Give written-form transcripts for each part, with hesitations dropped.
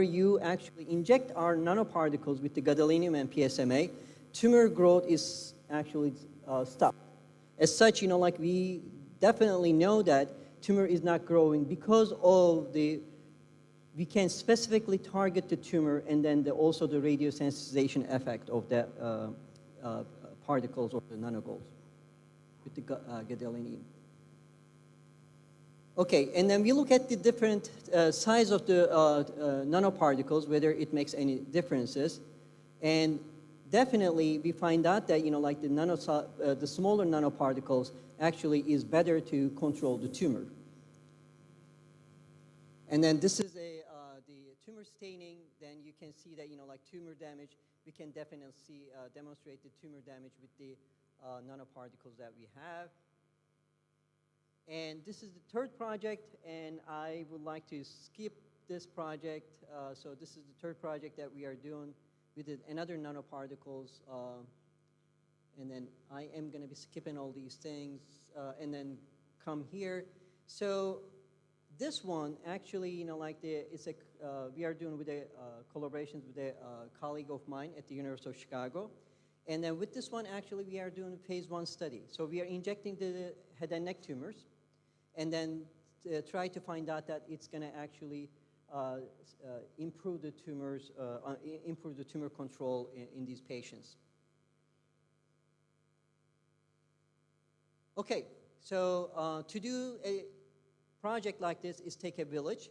you actually inject our nanoparticles with the gadolinium and PSMA, tumor growth is actually stopped. As such, like we definitely know that tumor is not growing because of we can specifically target the tumor and then also the radiosensitization effect of the particles or the nanogolds with the gadolinium. Okay, and then we look at the different size of the nanoparticles, whether it makes any differences. And definitely we find out that, like the smaller nanoparticles actually is better to control the tumor. And then this is the tumor staining. Then you can see that, like tumor damage, we can definitely see, demonstrate the tumor damage with the nanoparticles that we have. And this is the third project, and I would like to skip this project. So this is the third project that we are doing with another nanoparticles. And then I am going to be skipping all these things and then come here. So this one actually, we are doing with a collaboration with a colleague of mine at the University of Chicago. And then with this one, actually, we are doing a phase 1 study. So we are injecting the head and neck tumors, and then try to find out that it's going to actually improve the tumors, improve the tumor control in these patients. Okay, so to do a project like this is take a village,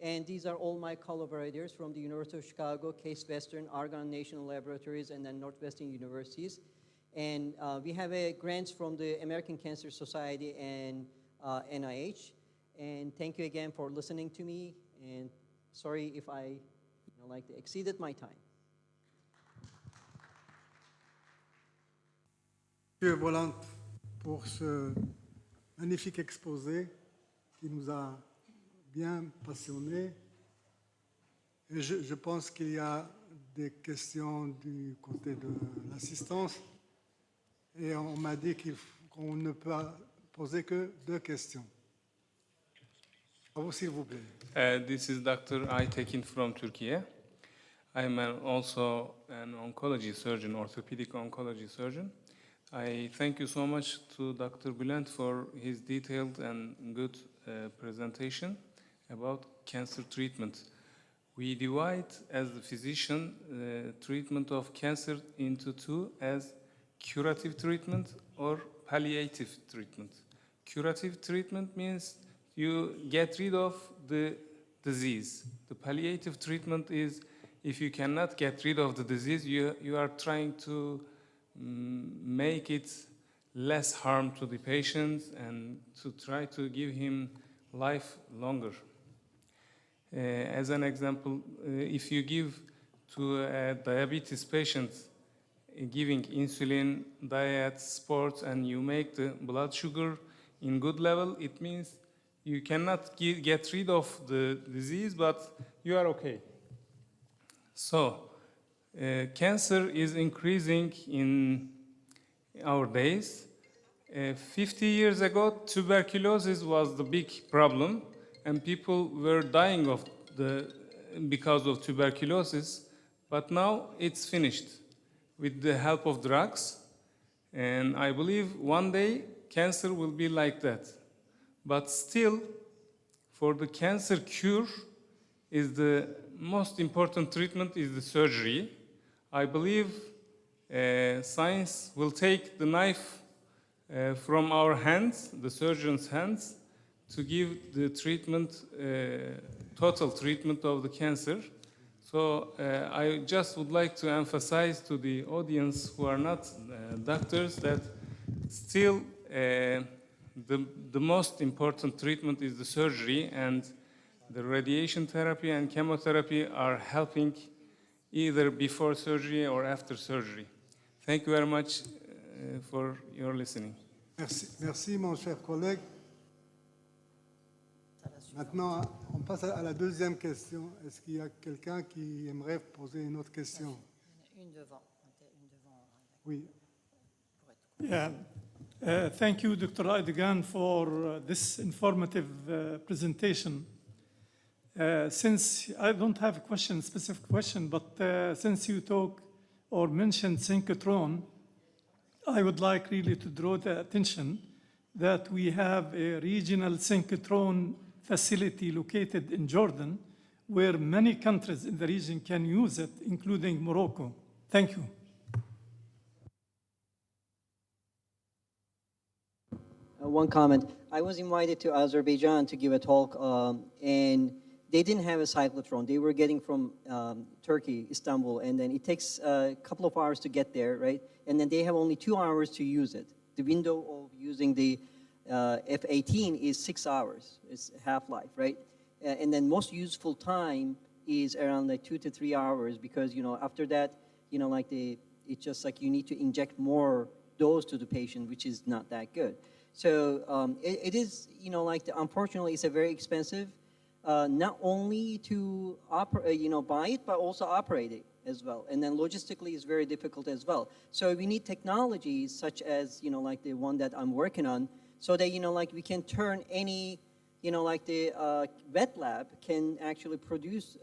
and these are all my collaborators from the University of Chicago, Case Western, Argonne National Laboratories, and then Northwestern Universities. And we have grants from the American Cancer Society and NIH. And thank you again for listening to me, and sorry if I exceeded my time. Monsieur Volant, pour ce magnifique exposé qui nous a bien passionnés. Et je pense qu'il y a des questions du côté de l'assistance. Et on m'a dit qu'on ne peut poser que 2 questions. À vous, s'il vous plaît. This is Dr. Aytekin from Turkey. I'm also an oncology surgeon, orthopedic oncology surgeon. I thank you so much to Dr. Bülent for his detailed and good presentation about cancer treatment. We divide, as a physician, treatment of cancer into 2 as curative treatment or palliative treatment. Curative treatment means you get rid of the disease. The palliative treatment is if you cannot get rid of the disease, you are trying to make it less harm to the patient and to try to give him life longer. As an example, if you give to a diabetes patient giving insulin, diet, sports, and you make the blood sugar in good level, it means you cannot get rid of the disease, but you are okay. So, cancer is increasing in our days. 50 years ago, tuberculosis was the big problem, and people were dying because of tuberculosis, but now it's finished with the help of drugs, and I believe one day cancer will be like that. But still, for the cancer cure, is the most important treatment is the surgery. I believe science will take the knife from our hands, the surgeon's hands, to give the treatment, total treatment of the cancer. So I just would like to emphasize to the audience who are not doctors that still the most important treatment is the surgery, and the radiation therapy and chemotherapy are helping either before surgery or after surgery. Thank you very much for your listening. Merci, merci mon cher collègue. Maintenant, on passe à la deuxième question. Est-ce qu'il y a quelqu'un qui aimerait poser une autre question? Une devant. Oui. Yeah. Thank you, Dr. Aytekin, for this informative presentation. Since I don't have a question, specific question, but since you talk or mentioned synchrotron, I would like really to draw the attention that we have a regional synchrotron facility located in Jordan, where many countries in the region can use it, including Morocco. Thank you. One comment. I was invited to Azerbaijan to give a talk, and they didn't have a cyclotron. They were getting from Turkey, Istanbul, and then it takes a couple of hours to get there, right? And then they have only 2 hours to use it. The window of using the F-18 is 6 hours. It's half-life, right? And then most useful time is around like 2 to 3 hours because, you know, after that, you know, like it's just like you need to inject more dose to the patient, which is not that good. So it is, you know, like unfortunately, it's a very expensive, not only to you know, buy it, but also operate it as well. And then logistically, it's very difficult as well. So we need technologies such as, you know, like the one that I'm working on, so that, you know, like we can turn any, you know, like the wet lab can actually produce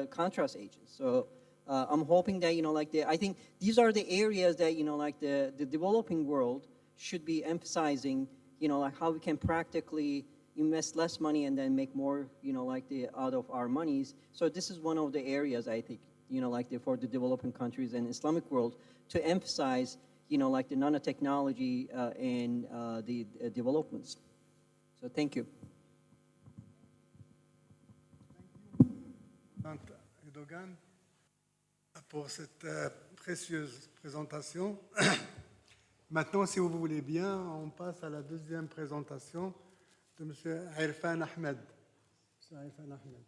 contrast agents. So I'm hoping that, you know, like I think these are the areas that, you know, like the developing world should be emphasizing, you know, like how we can practically invest less money and then make more, you know, like out of our monies. So this is one of the areas I think, you know, like for the developing countries and Islamic world to emphasize, you know, like the nanotechnology and the developments. So thank you. Erdogan, pour cette précieuse présentation. Maintenant, si vous voulez bien, on passe à la deuxième présentation de M. Irfan Ahmed. M. Irfan Ahmed.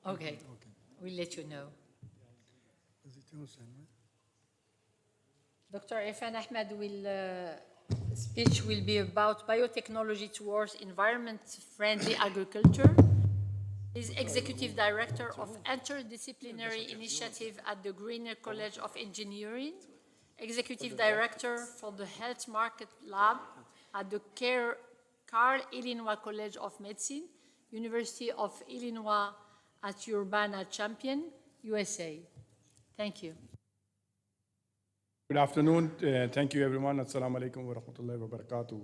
Okay. We'll let you know. Dr. Irfan Ahmed speech will be about biotechnology towards environment-friendly agriculture. He's Executive Director of Interdisciplinary Initiative at the Greener College of Engineering, Executive Director for the Health Market Lab at the Carl Illinois College of Medicine, University of Illinois at Urbana-Champaign, USA. Thank you. Good afternoon. Thank you, everyone. Assalamu alaikum wa rahmatullahi wa barakatuh.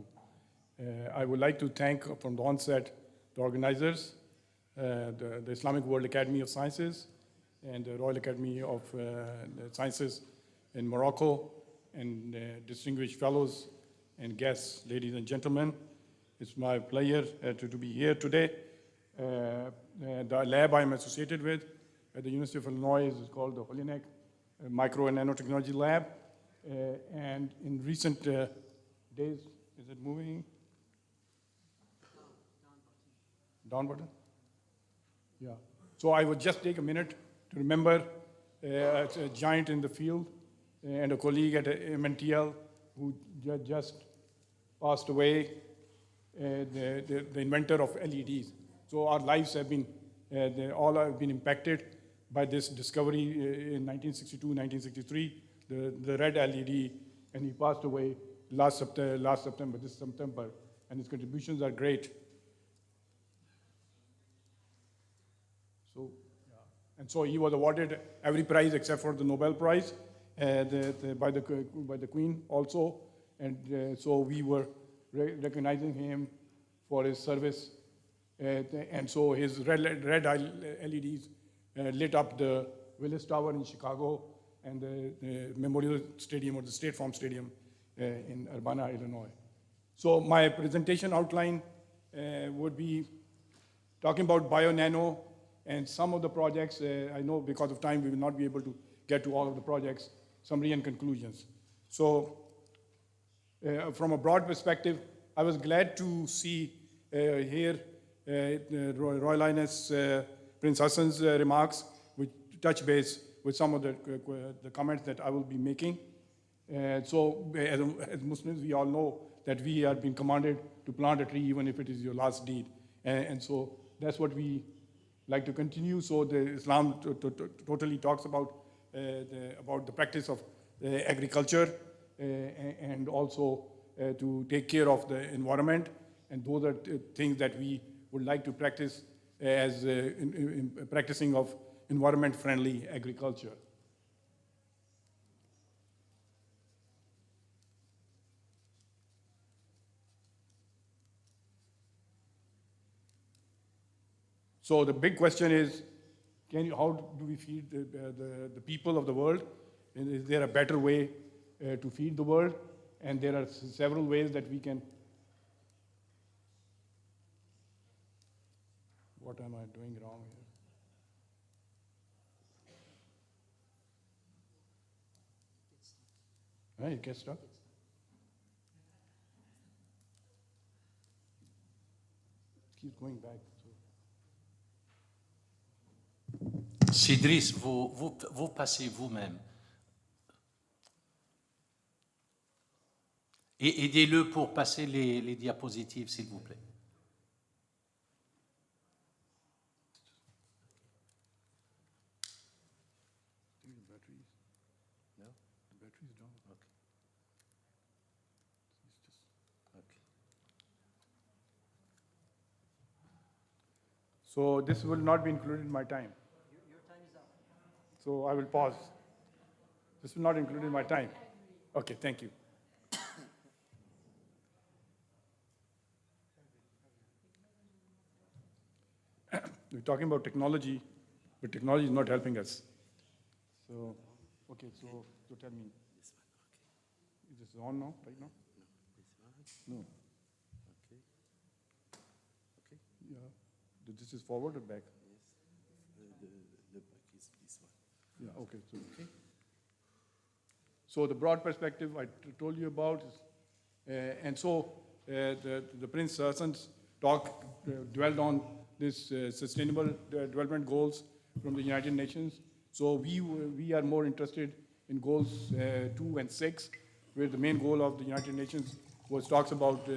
I would like to thank from the onset the organizers, the Islamic World Academy of Sciences and the Royal Academy of Sciences in Morocco, and distinguished fellows and guests, ladies and gentlemen. It's my pleasure to be here today. The lab I'm associated with at the University of Illinois is called the Holinek Micro and Nanotechnology Lab. And in recent days, is it moving? Down button? Yeah. So I would just take a minute to remember a giant in the field and a colleague at MNTL who just passed away, the inventor of LEDs. So our lives have been, all have been impacted by this discovery in 1962, 1963, the red LED, and he passed away this September, and his contributions are great. So, yeah. And so he was awarded every prize except for the Nobel Prize by the Queen also, and so we were recognizing him for his service, and so his red LEDs lit up the Willis Tower in Chicago and the Memorial Stadium or the State Farm Stadium in Urbana, Illinois. So my presentation outline would be talking about BioNano and some of the projects. I know because of time we will not be able to get to all of the projects, summary and conclusions. So from a broad perspective, I was glad to see here Royal Highness Prince Hassan's remarks, which touch base with some of the comments that I will be making. So as Muslims, we all know that we are being commanded to plant a tree even if it is your last deed. And so that's what we like to continue. So the Islam totally talks about the practice of agriculture and also to take care of the environment, and those are things that we would like to practice as in practicing of environment-friendly agriculture. So the big question is, how do we feed the people of the world? And is there a better way to feed the world? And there are several ways that we can. What am I doing wrong here? It gets stuck. Keep going back. Sidris, vous passez vous-même. Et aidez-le pour passer les diapositives, s'il vous plaît. So this will not be included in my time. Your time is up. So I will pause. This will not include in my time. Okay, thank you. We're talking about technology, but technology is not helping us. So, okay, so tell me. Is this on now, right now? No. Okay. Okay. Yeah. This is forward or back? Yes. The back is this one. Yeah, okay. So the broad perspective I told you about, and so the Prince Hassan's talk dwelled on this sustainable development goals from the United Nations. So we are more interested in goals 2 and 6, where the main goal of the United Nations talks about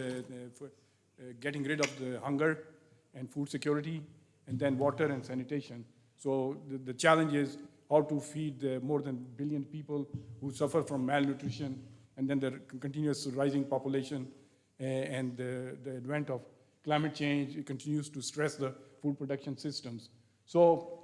getting rid of the hunger and food security, and then water and sanitation. So the challenge is how to feed more than 1 billion people who suffer from malnutrition, and then the continuous rising population and the advent of climate change. It continues to stress the food production systems. So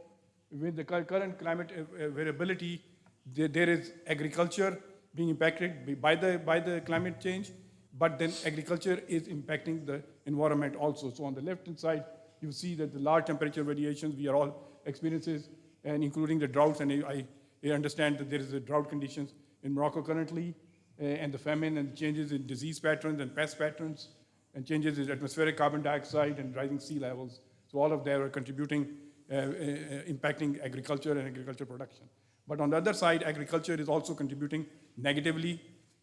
with the current climate variability, there is agriculture being impacted by the climate change, but then agriculture is impacting the environment also. So on the left-hand side, you see that the large temperature variations we are all experiences, and including the droughts, and I understand that there is a drought conditions in Morocco currently, and the famine and changes in disease patterns and pest patterns, and changes in atmospheric carbon dioxide and rising sea levels. So all of them are contributing, impacting agriculture and agriculture production. But on the other side, agriculture is also contributing negatively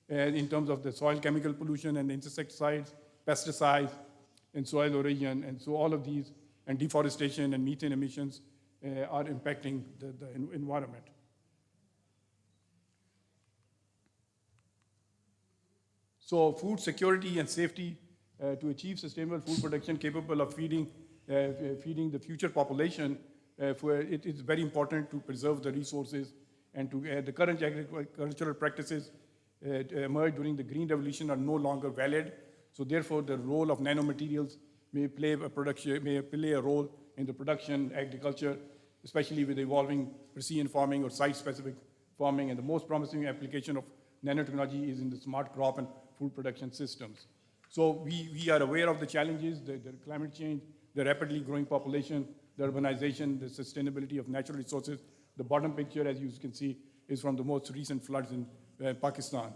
in terms of the soil chemical pollution and insecticides, pesticides, and soil erosion, and so all of these, and deforestation and methane emissions are impacting the environment. So food security and safety to achieve sustainable food production capable of feeding the future population, it is very important to preserve the resources, and to the current agricultural practices emerged during the Green Revolution are no longer valid. So therefore, the role of nanomaterials may play a role in the production agriculture, especially with evolving precision farming or site-specific farming. And the most promising application of nanotechnology is in the smart crop and food production systems. So we are aware of the challenges, the climate change, the rapidly growing population, the urbanization, the sustainability of natural resources. The bottom picture, as you can see, is from the most recent floods in Pakistan.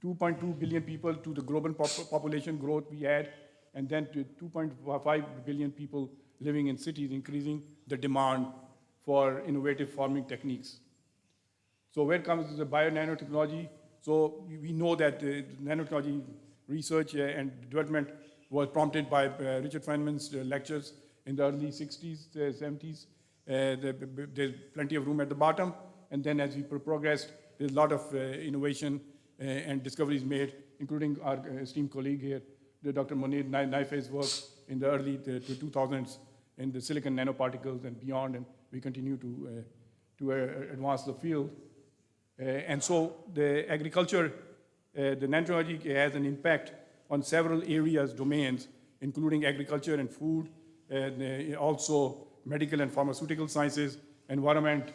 2.2 billion people to the global population growth we add, and then to 2.5 billion people living in cities, increasing the demand for innovative farming techniques. So where comes the bio-nanotechnology? So we know that nanotechnology research and development was prompted by Richard Feynman's lectures in the early 60s, 70s. There's plenty of room at the bottom, and then as we progressed, there's a lot of innovation and discoveries made, including our esteemed colleague here, Dr. Monir Naifeh's work in the early 2000s in the silicon nanoparticles and beyond, and we continue to advance the field. And so the agriculture the nanotechnology has an impact on several areas, domains, including agriculture and food, and also medical and pharmaceutical sciences, environment,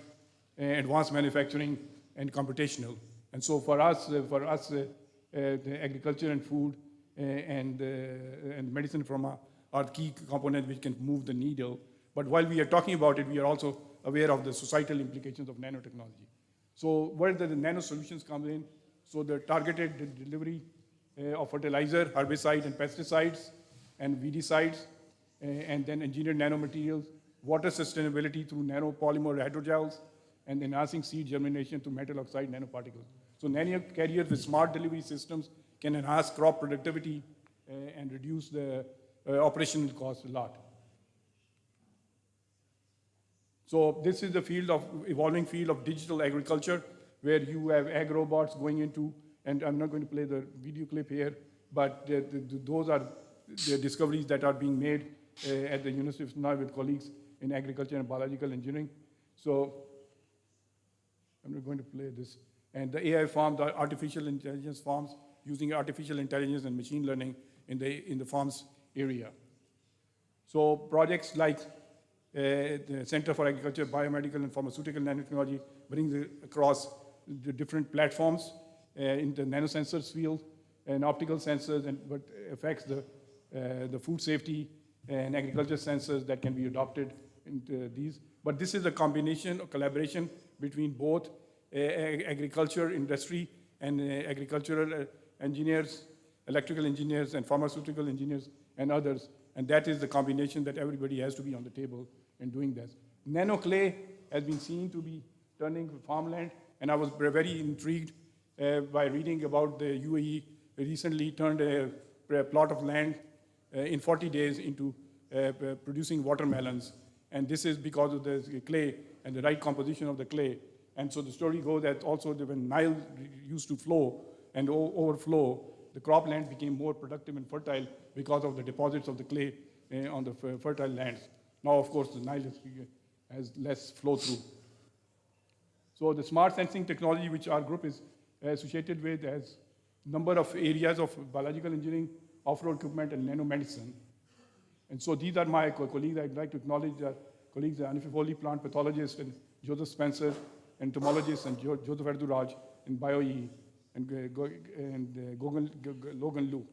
advanced manufacturing, and computational. And so for us, the agriculture and food and medicine pharma are key components which can move the needle. But while we are talking about it, we are also aware of the societal implications of nanotechnology. So where the nano solutions come in, so the targeted delivery of fertilizer, herbicide, and pesticides, and weedicides, and then engineered nanomaterials, water sustainability through nanopolymer hydrogels, and enhancing seed germination through metal oxide nanoparticles. So nano carriers with smart delivery systems can enhance crop productivity and reduce the operational cost a lot. So this is the evolving field of digital agriculture, where you have ag robots going into, and I'm not going to play the video clip here, but those are the discoveries that are being made at the University of Sonoma with colleagues in agriculture and biological engineering. So I'm not going to play this. And the AI farms are artificial intelligence farms, using artificial intelligence and machine learning in the farms area. So projects like the Center for Agriculture, Biomedical, and Pharmaceutical Nanotechnology brings across the different platforms in the nanosensors field and optical sensors, and what affects the food safety and agriculture sensors that can be adopted into these. But this is a combination of collaboration between both agriculture industry and agricultural engineers, electrical engineers, and pharmaceutical engineers, and others. And that is the combination that everybody has to be on the table in doing this. Nano clay has been seen to be turning farmland, and I was very intrigued by reading about the UAE recently turned a plot of land in 40 days into producing watermelons. And this is because of the clay and the right composition of the clay. And so the story goes that also when Nile used to flow and overflow, the cropland became more productive and fertile because of the deposits of the clay on the fertile lands. Now, of course, the Nile has less flow through. So the smart sensing technology, which our group is associated with, has a number of areas of biological engineering, off-road equipment, and nanomedicine. And so these are my colleagues. I'd like to acknowledge our colleagues, Anifi Foley, plant pathologist, and Joseph Spencer, entomologist, and Joseph Erduraj in BioE, and Logan Liu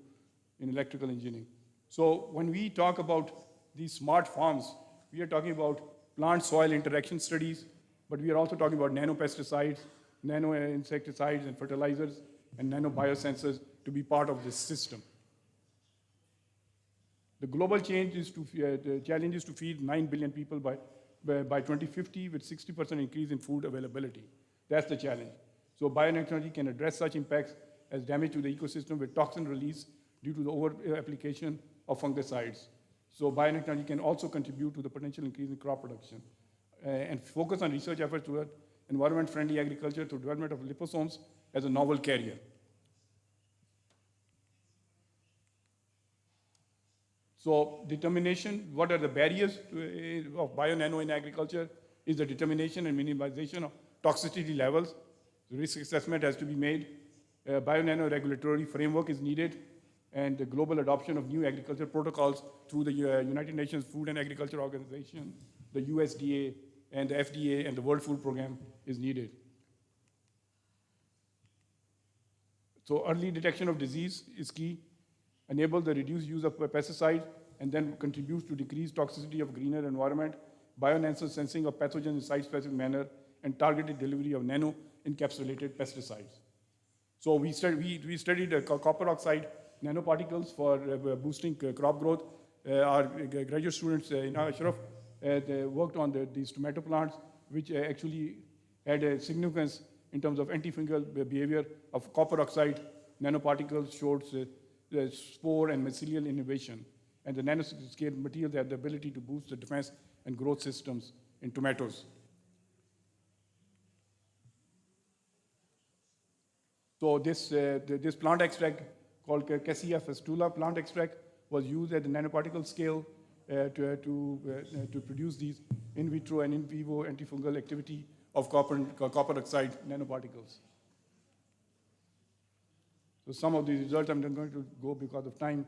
in electrical engineering. So when we talk about these smart farms, we are talking about plant-soil interaction studies, but we are also talking about nanopesticides, nano-insecticides and fertilizers, and nano-biosensors to be part of this system. The global challenge is to feed 9 billion people by 2050 with 60% increase in food availability. That's the challenge. So biotechnology can address such impacts as damage to the ecosystem with toxin release due to the over-application of fungicides. So biotechnology can also contribute to the potential increase in crop production and focus on research efforts toward environment-friendly agriculture through development of liposomes as a novel carrier. So determination, what are the barriers of bio-nano in agriculture is the determination and minimization of toxicity levels. The risk assessment has to be made. Bio-nano regulatory framework is needed, and the global adoption of new agriculture protocols through the United Nations Food and Agriculture Organization, the USDA, and the FDA, and the World Food Program is needed. So early detection of disease is key. Enable the reduced use of pesticides, and then contributes to decreased toxicity of greener environment, bio-nano sensing of pathogens in site-specific manner, and targeted delivery of nano-encapsulated pesticides. So we studied copper oxide nanoparticles for boosting crop growth. Our graduate students in Ashraf worked on these tomato plants, which actually had a significance in terms of antifungal behavior of copper oxide nanoparticles, showed the spore and mycelial inhibition. And the nanoscale materials have the ability to boost the defense and growth systems in tomatoes. So this plant extract called Cassia fistula plant extract was used at the nanoparticle scale to produce these in vitro and in vivo antifungal activity of copper oxide nanoparticles. So some of these results, I'm not going to go because of time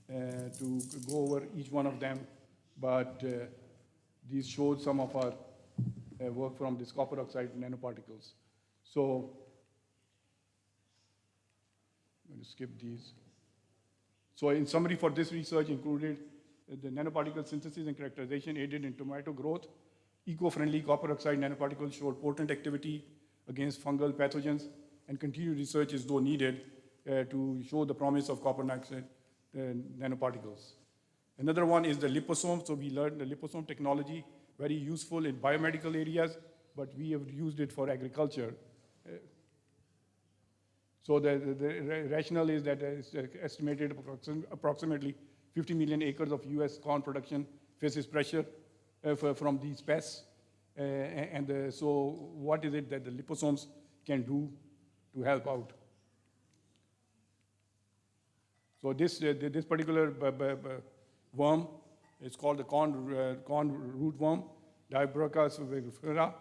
to go over each one of them, but these showed some of our work from this copper oxide nanoparticles. So I'm going to skip these. So in summary for this research included the nanoparticle synthesis and characterization aided in tomato growth. Eco-friendly copper oxide nanoparticles showed potent activity against fungal pathogens, and continued research is though needed to show the promise of copper oxide nanoparticles. Another one is the liposome. So we learned the liposome technology, very useful in biomedical areas, but we have used it for agriculture. So the rationale is that it's estimated approximately 50 million acres of US corn production faces pressure from these pests. So what is it that the liposomes can do to help out? So this particular worm is called the corn root worm, Dibrachus vinifera.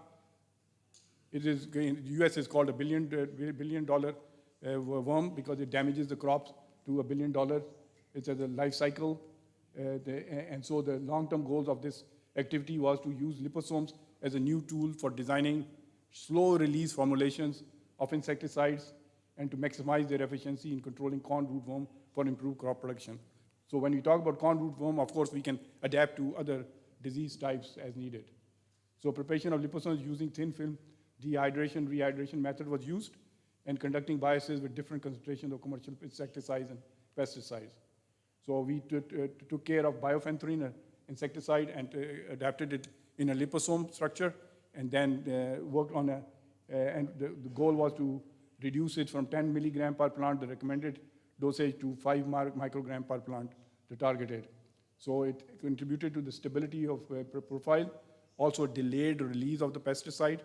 It is in the US is called a billion dollar worm because it damages the crops to $1 billion. It's a life cycle. And so the long-term goals of this activity was to use liposomes as a new tool for designing slow-release formulations of insecticides and to maximize their efficiency in controlling corn rootworm for improved crop production. So when we talk about corn rootworm, of course, we can adapt to other disease types as needed. So preparation of liposomes using thin film dehydration, rehydration method was used, and conducting biases with different concentrations of commercial insecticides and pesticides. So we took care of biofenthrin, an insecticide, and adapted it in a liposome structure, and then worked on and the goal was to reduce it from 10 milligram per plant, the recommended dosage, to 5 microgram per plant, the targeted. So it contributed to the stability of profile, also delayed release of the pesticide,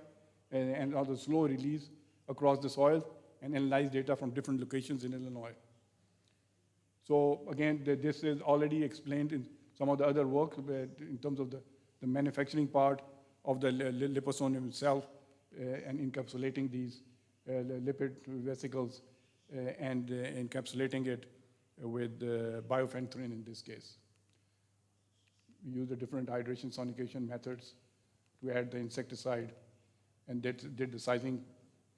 and also slow release across the soil, and analyzed data from different locations in Illinois. So again, this is already explained in some of the other work in terms of the manufacturing part of the liposome itself and encapsulating these lipid vesicles and encapsulating it with biofenthrin in this case. We use the different hydration sonication methods to add the insecticide and did the sizing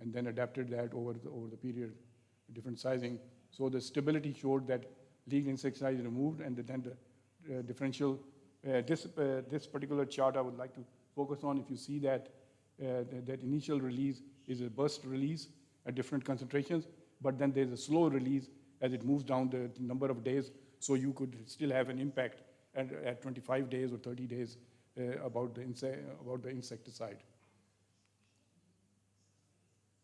and then adapted that over the period, different sizing. So the stability showed that lead insecticide is removed, and then the differential, this particular chart I would like to focus on. If you see that that initial release is a burst release at different concentrations, but then there's a slow release as it moves down the number of days, so you could still have an impact at 25 days or 30 days about the insecticide.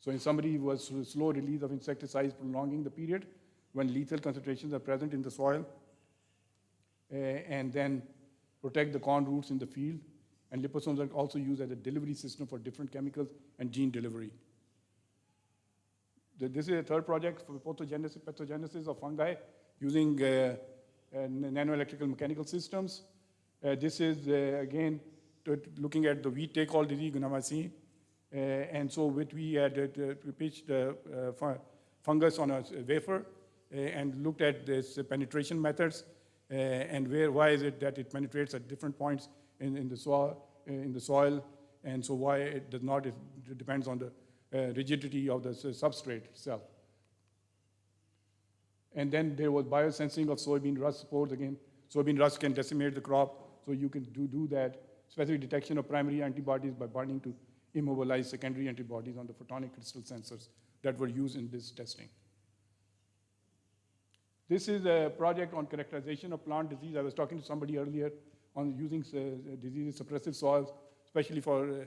So in summary, it was slow release of insecticides prolonging the period when lethal concentrations are present in the soil, and then protect the corn roots in the field. And liposomes are also used as a delivery system for different chemicals and gene delivery. This is a third project for pathogenesis of fungi using nanoelectrical mechanical systems. This is, again, looking at the wheat take-all disease, gunamycin. And so we had pitched fungus on a wafer and looked at this penetration methods and why is it that it penetrates at different points in the soil, and so why it does not. It depends on the rigidity of the substrate itself. And then there was biosensing of soybean rust spores. Again, soybean rust can decimate the crop, so you can do that. Specific detection of primary antibodies by binding to immobilize secondary antibodies on the photonic crystal sensors that were used in this testing. This is a project on characterization of plant disease. I was talking to somebody earlier on using disease suppressive soils, especially for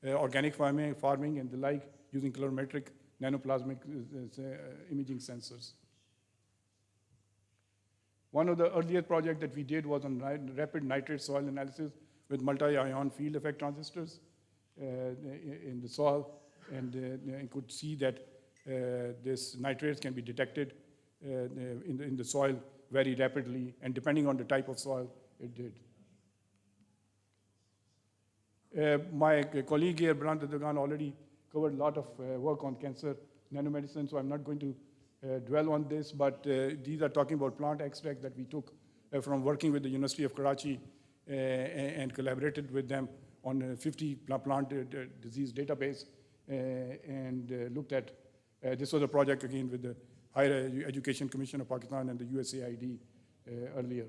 organic farming and the like, using colorimetric nanoplasmic imaging sensors. One of the earliest projects that we did was on rapid nitrate soil analysis with multi-ion field effect transistors in the soil, and you could see that this nitrates can be detected in the soil very rapidly, and depending on the type of soil, it did. My colleague here, Brant Dagan, already covered a lot of work on cancer nanomedicine, so I'm not going to dwell on this, but these are talking about plant extracts that we took from working with the University of Karachi and collaborated with them on a 50 plant disease database and looked at, this was a project again with the Higher Education Commission of Pakistan and the USAID earlier.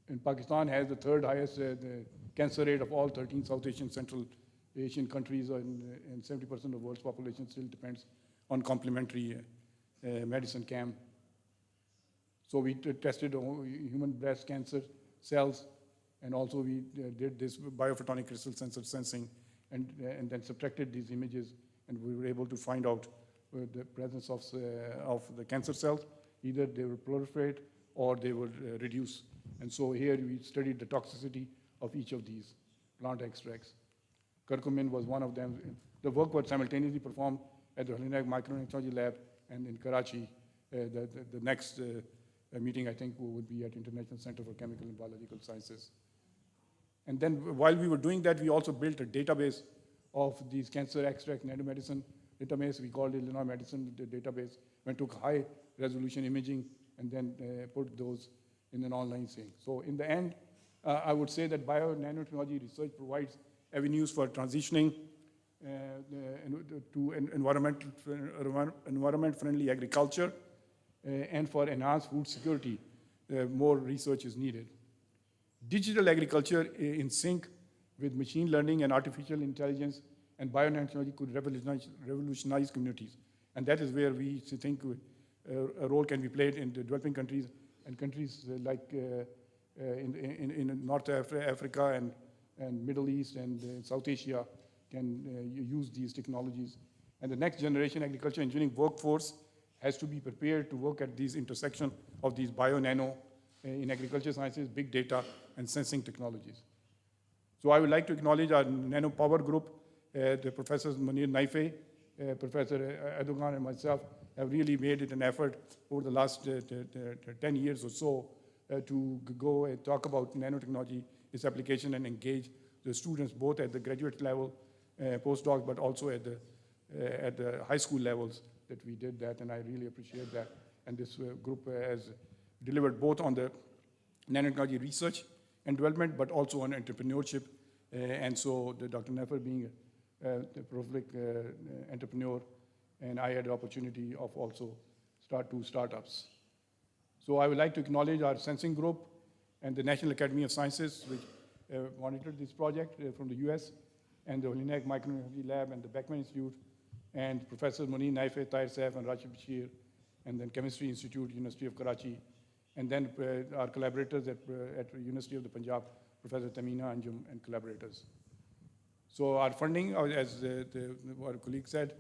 And Pakistan has the third highest the cancer rate of all 13 South Asian, Central Asian countries, and 70% of the world's population still depends on complementary medicine CAM. So we tested human breast cancer cells, and also we did this biophotonic crystal sensor sensing, and then subtracted these images, and we were able to find out the presence of the cancer cells. Either they will proliferate or they will reduce. And so here we studied the toxicity of each of these plant extracts. Curcumin was one of them. The work was simultaneously performed at the Islamic Microbiology Lab and in Karachi. The next meeting, I think, would be at International Center for Chemical and Biological Sciences. And then while we were doing that, we also built a database of these cancer extract nanomedicine database. We called it Illinois Medicine Database. We took high resolution imaging and then put those in an online thing. So in the end, I would say that bio-nanotechnology research provides avenues for transitioning to environment-friendly agriculture and for enhanced food security. More research is needed. Digital agriculture in sync with machine learning and artificial intelligence and bio-nanotechnology could revolutionize communities. And that is where we think a role can be played in the developing countries and countries like in North Africa and Middle East and South Asia can use these technologies. And the next generation agriculture engineering workforce has to be prepared to work at these intersection of these bio-nano in agriculture sciences, big data, and sensing technologies. So I would like to acknowledge our nano power group, the Professors Munir Naife, Professor Erdogan, and myself have really made it an effort over the last 10 years or so to go and talk about nanotechnology, its application, and engage the students both at the graduate level, postdoc, but also at the high school levels that we did that, and I really appreciate that. And this group has delivered both on the nanotechnology research and development, but also on entrepreneurship. And so Dr. Nefer being a prolific entrepreneur, and I had the opportunity of also start two startups. So I would like to acknowledge our sensing group and the National Academy of Sciences, which monitored this project from the US, and the Islamic Microbiology Lab and the Beckman Institute, and Professors Munir Naife, Tahir Saif, and Rashid Bashir, and then Chemistry Institute, University of Karachi, and then our collaborators at University of the Punjab, Professor Tamina Anjum, and collaborators. So our funding, as our colleague said,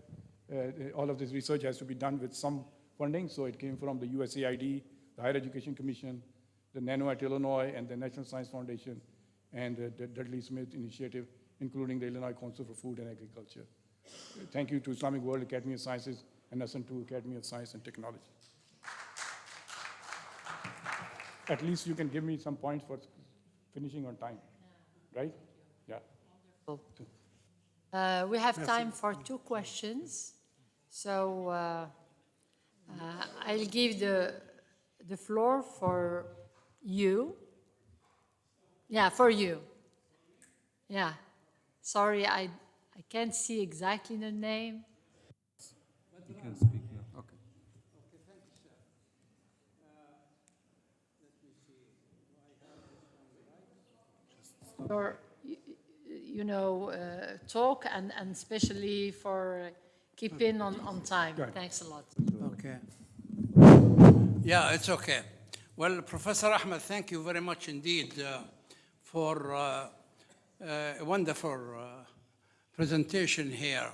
all of this research has to be done with some funding. So it came from the USAID, the Higher Education Commission, the Nano at Illinois, and the National Science Foundation, and the Dudley Smith Initiative, including the Illinois Council for Food and Agriculture. Thank you to Islamic World Academy of Sciences and SN2 Academy of Science and Technology. At least you can give me some points for finishing on time, right? Yeah. We have time for 2 questions. So I'll give the floor for you. Yeah, for you. Yeah. Sorry, I can't see exactly the name. You can speak now. Okay. Okay, thank you, sir. Let me see. Your, talk and especially for keeping on time. Thanks a lot. Okay. Yeah, it's okay. Well, Professor Ahmed, thank you very much indeed for a wonderful presentation here,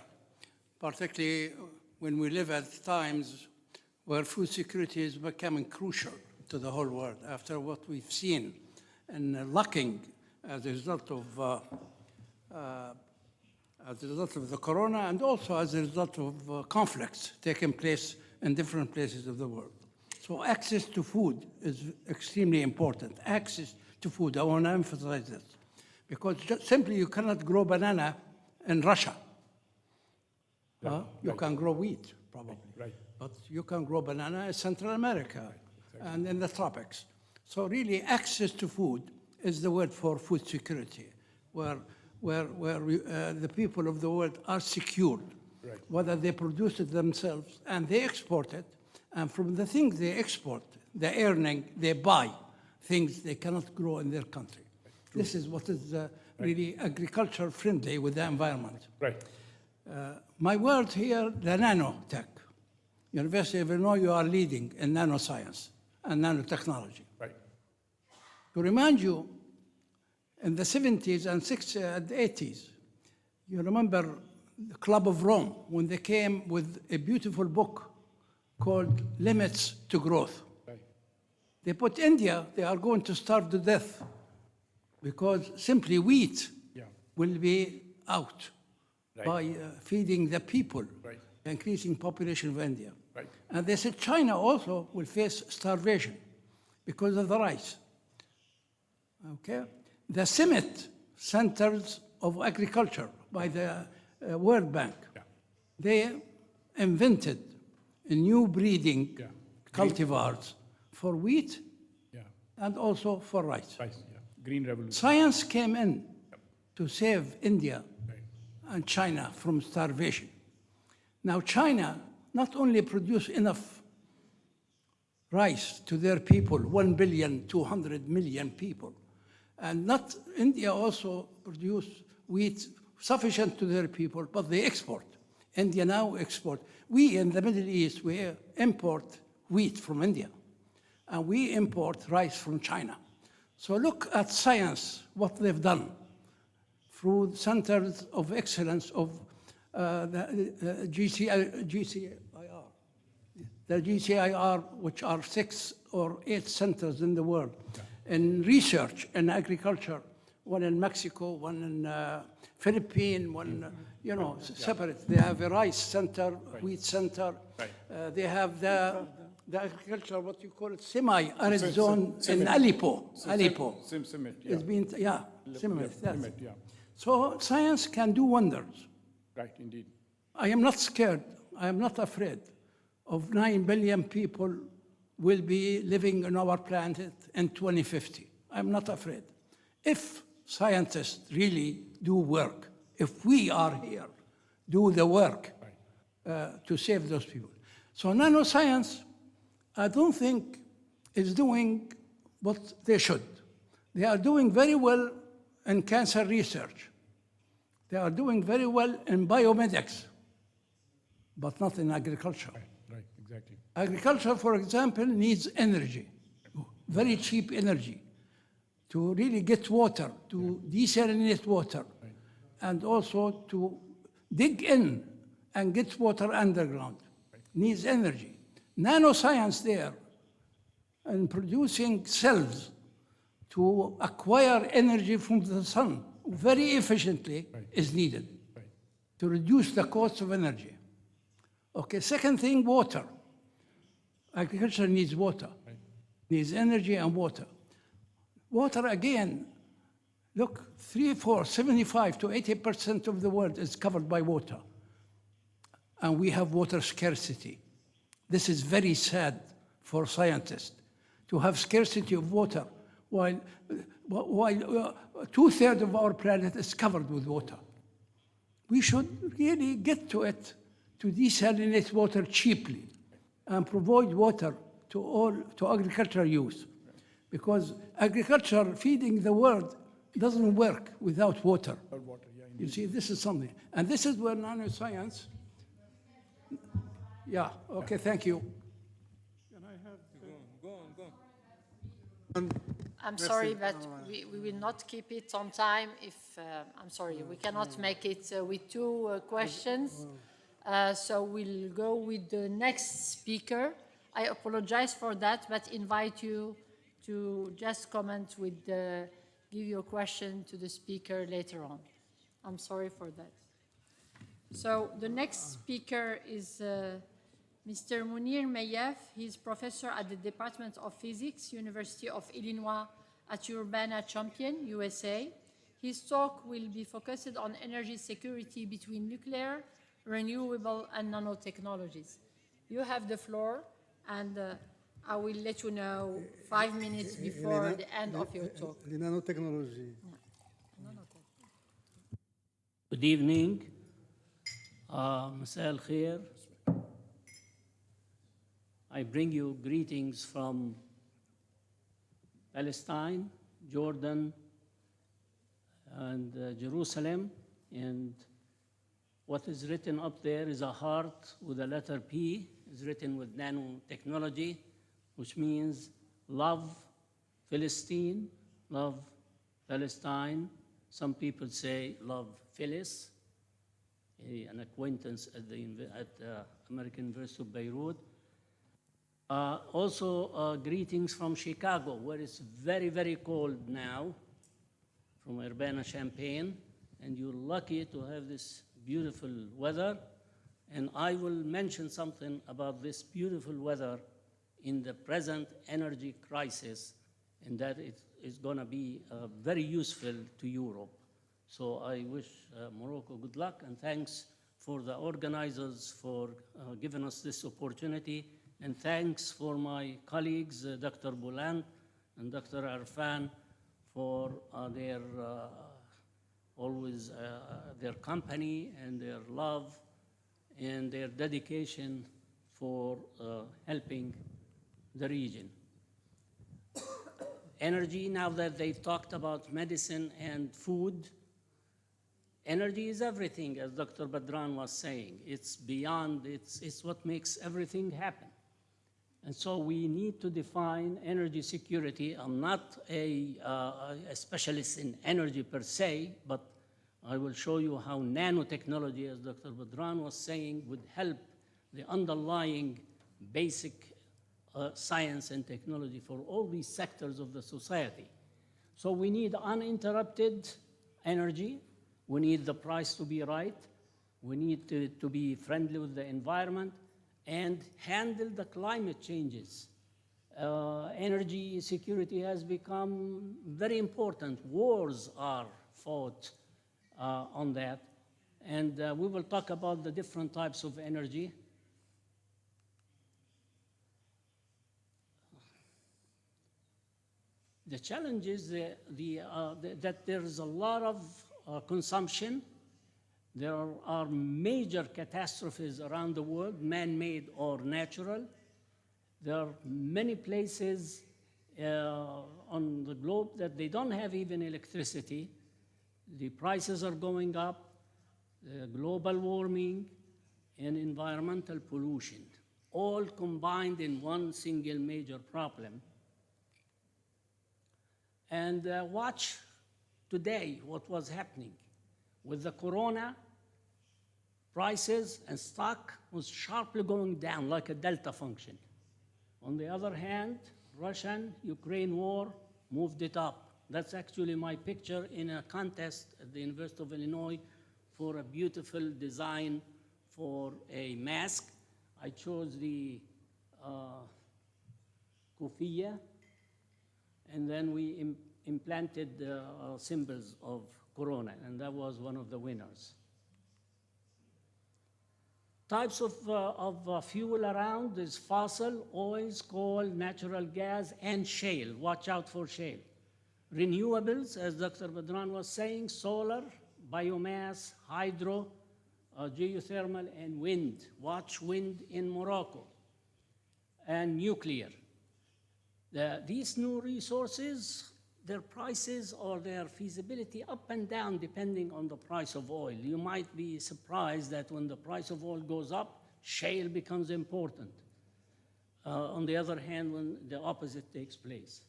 particularly when we live at times where food security is becoming crucial to the whole world after what we've seen and lacking as a result of the corona, and also as a result of conflicts taking place in different places of the world. So access to food is extremely important. Access to food, I want to emphasize this, because just simply you cannot grow banana in Russia. You can grow wheat, probably. Right. But you can grow banana in Central America and in the tropics. So really, access to food is the word for food security, where the people of the world are secured, whether they produce it themselves and they export it, and from the things they export, the earning, they buy things they cannot grow in their country. This is what is really agriculture friendly with the environment. Right. My word here, the nanotech. University of Illinois, you are leading in nanoscience and nanotechnology. Right. To remind you, in the 70s and 60s and 80s, you remember the Club of Rome when they came with a beautiful book called Limits to Growth. Right. They put India, they are going to starve to death because simply wheat will be out by feeding the people, increasing population of India. Right. And they said China also will face starvation because of the rice. Okay? The summit centers of agriculture by the World Bank, they invented a new breeding cultivars for wheat and also for rice. Rice, green revolution. Science came in to save India and China from starvation. Now China not only produce enough rice to their people, 1,200,000,000 people, and not India also produce wheat sufficient to their people, but they export. India now export. We in the Middle East, we import wheat from India, and we import rice from China. So look at science, what they've done through centers of excellence of the GCIR, which are 6 or 8 centers in the world in research and agriculture, one in Mexico, one in Philippines, one, separate. They have a rice center, wheat center. They have the agriculture, what you call it, semi-arid zone in Aleppo. Cimit, It's been, Cimit. So science can do wonders. Right, indeed. I am not scared. I am not afraid of 9 billion people will be living on our planet in 2050. I'm not afraid. If scientists really do work, if we are here, do the work to save those people. So nanoscience, I don't think is doing what they should. They are doing very well in cancer research. They are doing very well in biomedics, but not in agriculture. Right, exactly. Agriculture, for example, needs energy, very cheap energy, to really get water, to desalinate water, and also to dig in and get water underground. Needs energy. Nanoscience there, and producing cells to acquire energy from the sun very efficiently is needed to reduce the cost of energy. Okay, second thing, water. Agriculture needs water, needs energy and water. Water, again, look, 75 to 80% of the world is covered by water. And we have water scarcity. This is very sad for scientists to have scarcity of water while 2/3 of our planet is covered with water. We should really get to it to desalinate water cheaply and provide water to agricultural use. Because agriculture feeding the world doesn't work without water. You see, this is something. And this is where nanoscience, okay, thank you. Can I have Go on. I'm sorry, but we will not keep it on time if, I'm sorry, we cannot make it with 2 questions. So we'll go with the next speaker. I apologize for that, but invite you to just comment with give your question to the speaker later on. I'm sorry for that. So the next speaker is Mr. Munir Mayef. He's professor at the Department of Physics, University of Illinois at Urbana-Champaign, USA. His talk will be focused on energy security between nuclear, renewable and nanotechnologies. You have the floor, and I will let you know 5 minutes before the end of your talk. Les nanotechnologies. Good evening. مساء الخير. I bring you greetings from Palestine, Jordan, and Jerusalem. And what is written up there is a heart with a letter P. It's written with nanotechnology, which means love Philistine, love Palestine. Some people say love Phyllis, an acquaintance at the American University of Beirut. Also, greetings from Chicago, where it's very, very cold now, from Urbana-Champaign, and you're lucky to have this beautiful weather. And I will mention something about this beautiful weather in the present energy crisis, and that it is going to be very useful to Europe. So I wish Morocco good luck, and thanks for the organizers for giving us this opportunity. And thanks for my colleagues, Dr. Bouland and Dr. Arfan, for their always their company and their love and their dedication for helping the region. Energy, now that they've talked about medicine and food, energy is everything, as Dr. Badran was saying. It's beyond, it's what makes everything happen. And so we need to define energy security. I'm not a specialist in energy per se, but I will show you how nanotechnology, as Dr. Badran was saying, would help the underlying basic science and technology for all these sectors of the society. So we need uninterrupted energy. We need the price to be right. We need to be friendly with the environment and handle the climate changes. Energy security has become very important. Wars are fought on that. And we will talk about the different types of energy. The challenge is that there is a lot of consumption. There are major catastrophes around the world, man-made or natural. There are many places on the globe that they don't have even electricity. The prices are going up, global warming, and environmental pollution, all combined in one single major problem. And watch today what was happening. With the corona, prices and stock was sharply going down like a delta function. On the other hand, Russian-Ukraine war moved it up. That's actually my picture in a contest at the University of Illinois for a beautiful design for a mask. I chose the kufiya, and then we implanted the symbols of Corona, and that was one of the winners. Types of fuel around is fossil, oils, coal, natural gas, and shale. Watch out for shale. Renewables, as Dr. Badran was saying, solar, biomass, hydro, geothermal, and wind. Watch wind in Morocco. And nuclear. These new resources, their prices or their feasibility up and down depending on the price of oil. You might be surprised that when the price of oil goes up, shale becomes important. On the other hand, when the opposite takes place.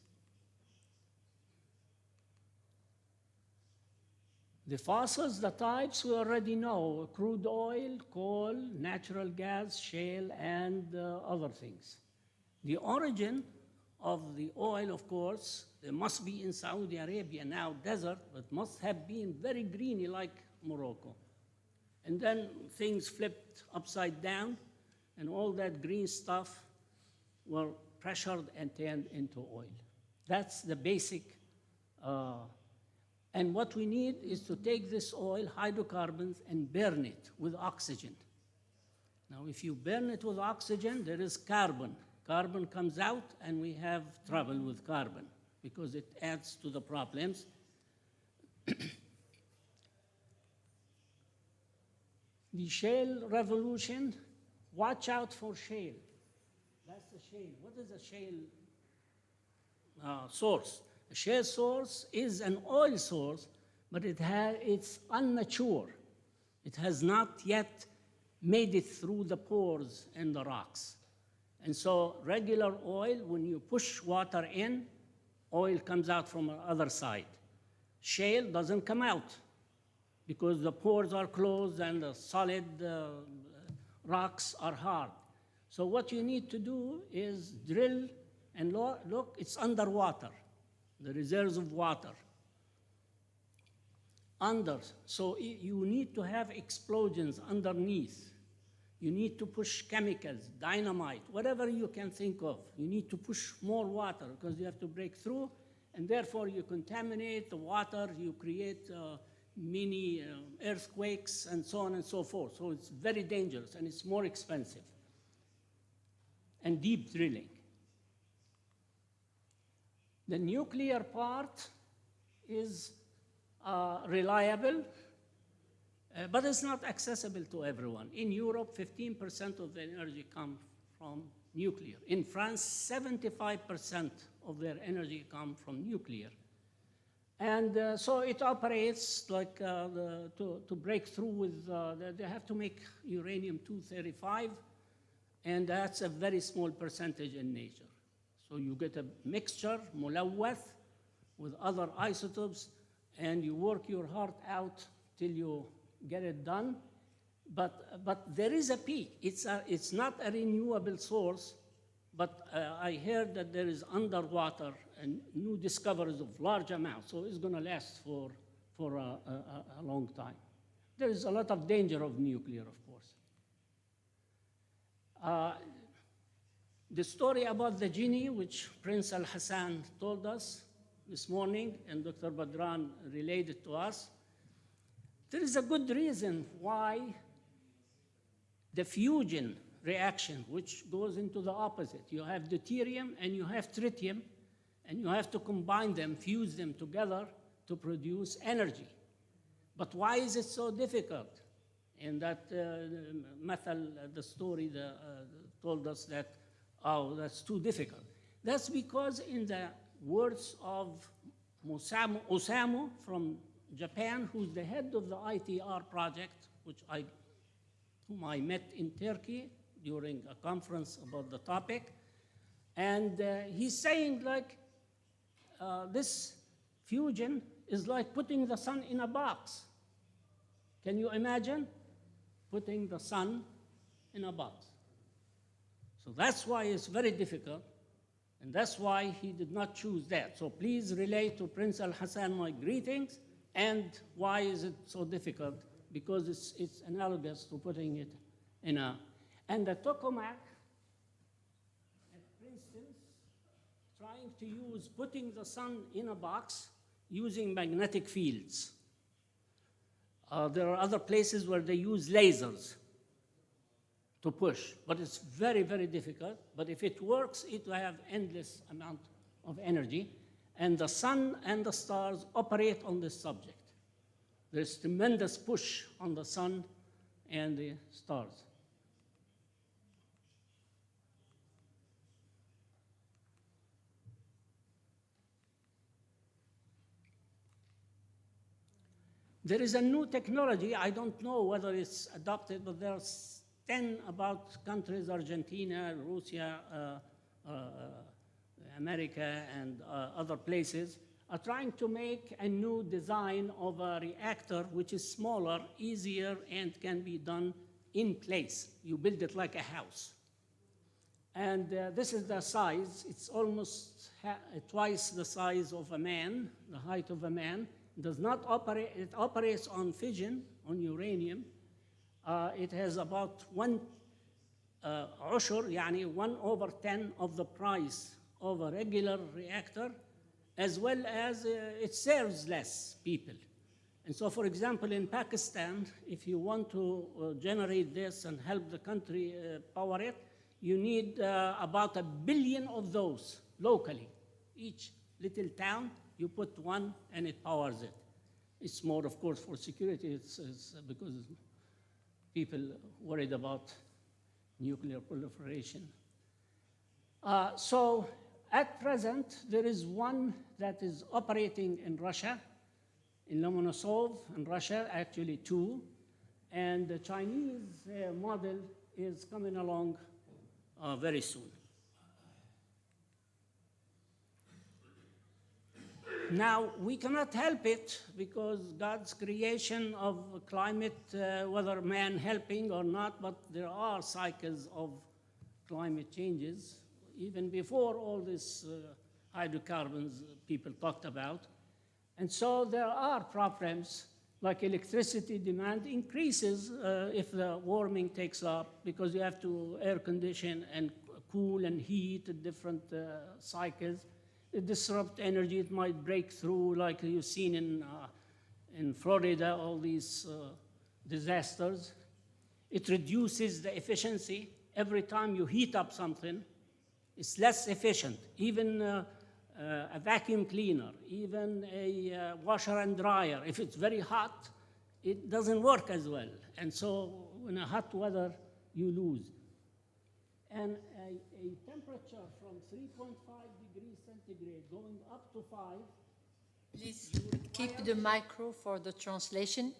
The fossils, the types we already know: crude oil, coal, natural gas, shale, and other things. The origin of the oil, of course, there must be in Saudi Arabia now, desert, but must have been very greeny like Morocco. And then things flipped upside down, and all that green stuff were pressured and turned into oil. That's the basic And what we need is to take this oil, hydrocarbons, and burn it with oxygen. Now, if you burn it with oxygen, there is carbon. Carbon comes out, and we have trouble with carbon because it adds to the problems. The shale revolution, watch out for shale. That's the shale. What is a shale source? A shale source is an oil source, but it's immature. It has not yet made it through the pores in the rocks. And so regular oil, when you push water in, oil comes out from the other side. Shale doesn't come out because the pores are closed and the solid rocks are hard. So what you need to do is drill and look, it's underwater, the reserves of water. So you need to have explosions underneath. You need to push chemicals, dynamite, whatever you can think of. You need to push more water because you have to break through, and therefore you contaminate the water, you create mini earthquakes, and so on and so forth. So it's very dangerous, and it's more expensive. And deep drilling. The nuclear part is reliable, but it's not accessible to everyone. In Europe, 15% of the energy comes from nuclear. In France, 75% of their energy comes from nuclear. And so it operates like to break through with, they have to make uranium-235, and that's a very small percentage in nature. So you get a mixture, mulawwath, with other isotopes, and you work your heart out till you get it done. But there is a peak. It's not a renewable source, but I heard that there is underwater and new discoveries of large amounts, so it's going to last for a long time. There is a lot of danger of nuclear, of course. The story about the genie, which Prince Al-Hassan told us this morning, and Dr. Badran relayed it to us, there is a good reason why the fusion reaction, which goes into the opposite. You have deuterium and you have tritium, and you have to combine them, fuse them together to produce energy. But why is it so difficult? And that the story told us that, oh, that's too difficult. That's because in the words of Osamu from Japan, who's the head of the ITR project, whom I met in Turkey during a conference about the topic, and he's saying like, this fusion is like putting the sun in a box. Can you imagine putting the sun in a box? So that's why it's very difficult, and that's why he did not choose that. So please relay to Prince Al-Hassan my greetings, and why is it so difficult? Because it's analogous to putting it in a... And the tokamak at Princeton trying to use putting the sun in a box using magnetic fields. There are other places where they use lasers to push, but it's very, very difficult. But if it works, it will have endless amount of energy, and the sun and the stars operate on this subject. There's tremendous push on the sun and the stars. There is a new technology. I don't know whether it's adopted, but there's 10 about countries, Argentina, Russia, America, and other places, are trying to make a new design of a reactor which is smaller, easier, and can be done in place. You build it like a house. And this is the size. It's almost twice the size of a man, the height of a man. It does not operate, it operates on fission, on uranium. It has about 1 ushur, yani 1/10 of the price of a regular reactor, as well as it serves less people. And so, for example, in Pakistan, if you want to generate this and help the country power it, you need about 1 billion of those locally. Each little town, you put one and it powers it. It's more, of course, for security. It's because people worried about nuclear proliferation. So at present, there is one that is operating in Russia, in Lomonosov, in Russia, actually two. And the Chinese model is coming along very soon. Now, we cannot help it because God's creation of climate, whether man helping or not, but there are cycles of climate changes, even before all this hydrocarbons people talked about. And so there are problems like electricity demand increases if the warming takes up because you have to air condition and cool and heat at different cycles. It disrupts energy, it might break through like you've seen in Florida, all these disasters. It reduces the efficiency. Every time you heat up something, it's less efficient. Even a vacuum cleaner, even a washer and dryer, if it's very hot, it doesn't work as well. And so in a hot weather, you lose. And a temperature from 3.5 degrees centigrade going up to 5. Please keep the micro for the translation.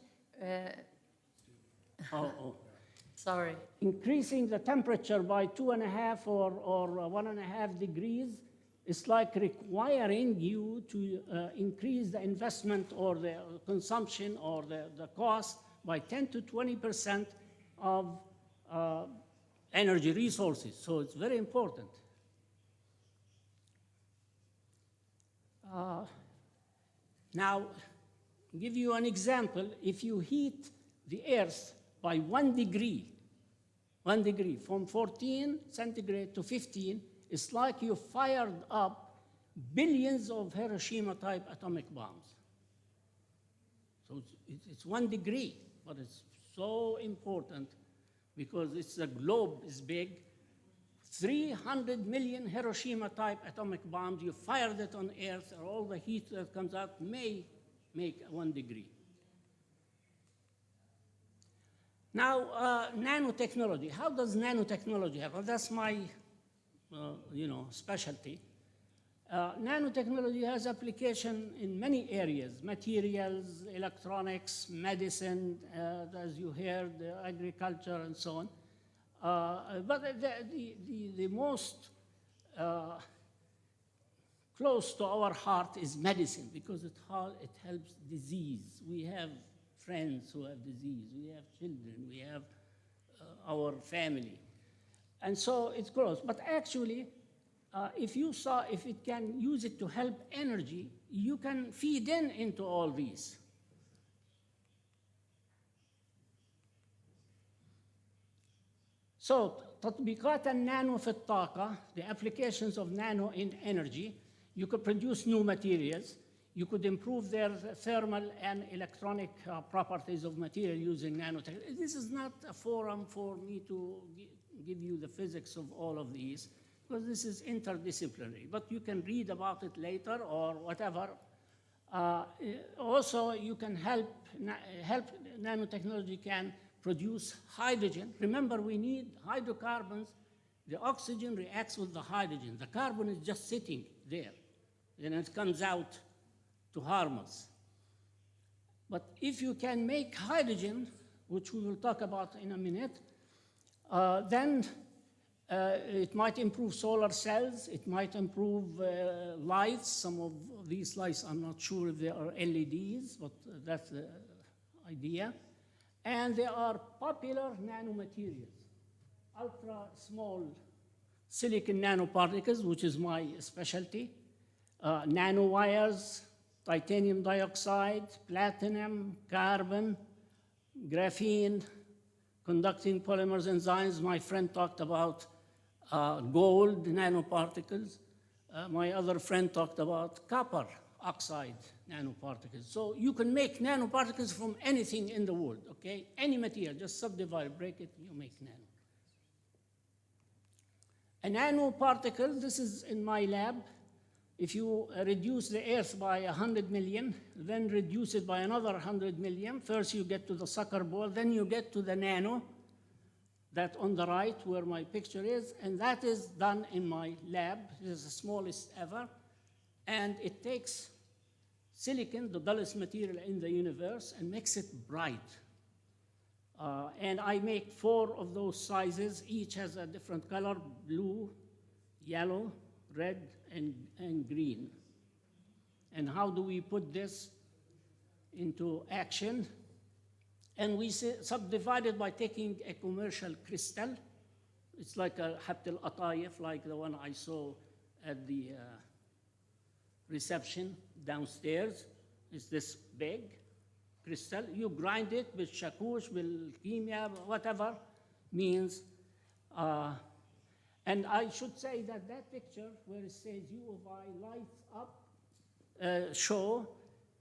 Sorry. Increasing the temperature by 2.5 or 1.5 degrees is like requiring you to increase the investment or the consumption or the cost by 10 to 20% of energy resources. So it's very important. Now, to give you an example, if you heat the earth by 1 degree, from 14 centigrade to 15, it's like you fired up billions of Hiroshima-type atomic bombs. So it's 1 degree, but it's so important because the globe is big. 300 million Hiroshima-type atomic bombs, you fired it on Earth, and all the heat that comes out may make 1 degree. Now, nanotechnology. How does nanotechnology happen? Well, that's my specialty. Nanotechnology has application in many areas: materials, electronics, medicine, as you heard, agriculture, and so on. But the most close to our heart is medicine because it helps disease. We have friends who have disease. We have children. We have our family. And so it's close. But actually, if it can use it to help energy, you can feed into all these. So, تطبيقات النانو في الطاقة, the applications of nano in energy, you could produce new materials, you could improve their thermal and electronic properties of material using nanotechnology. This is not a forum for me to give you the physics of all of these, because this is interdisciplinary, but you can read about it later or whatever. Also, you can help nanotechnology can produce hydrogen. Remember, we need hydrocarbons. The oxygen reacts with the hydrogen. The carbon is just sitting there, and it comes out to harm us. But if you can make hydrogen, which we will talk about in a minute, then it might improve solar cells, it might improve lights. Some of these lights, I'm not sure if they are LEDs, but that's the idea. And there are popular nanomaterials, ultra small silicon nanoparticles, which is my specialty, nanowires, titanium dioxide, platinum, carbon, graphene, conducting polymers, enzymes. My friend talked about gold nanoparticles, My other friend talked about copper oxide nanoparticles. So you can make nanoparticles from anything in the world, okay? Any material, just subdivide, break it, you make nano. A nanoparticle, this is in my lab. If you reduce the Earth by 100 million, then reduce it by another 100 million, first you get to the soccer ball, then you get to the nano, that on the right where my picture is, and that is done in my lab. It is the smallest ever, and it takes silicon, the dullest material in the universe, and makes it bright. And I make 4 of those sizes. Each has a different color: blue, yellow, red, and green. And how do we put this into action? And we subdivide it by taking a commercial crystal. It's like a habt al-atayef, like the one I saw at the reception downstairs. It's this big crystal. You grind it with shakush, with kimia, whatever means. And I should say that that picture where it says U of I lights up show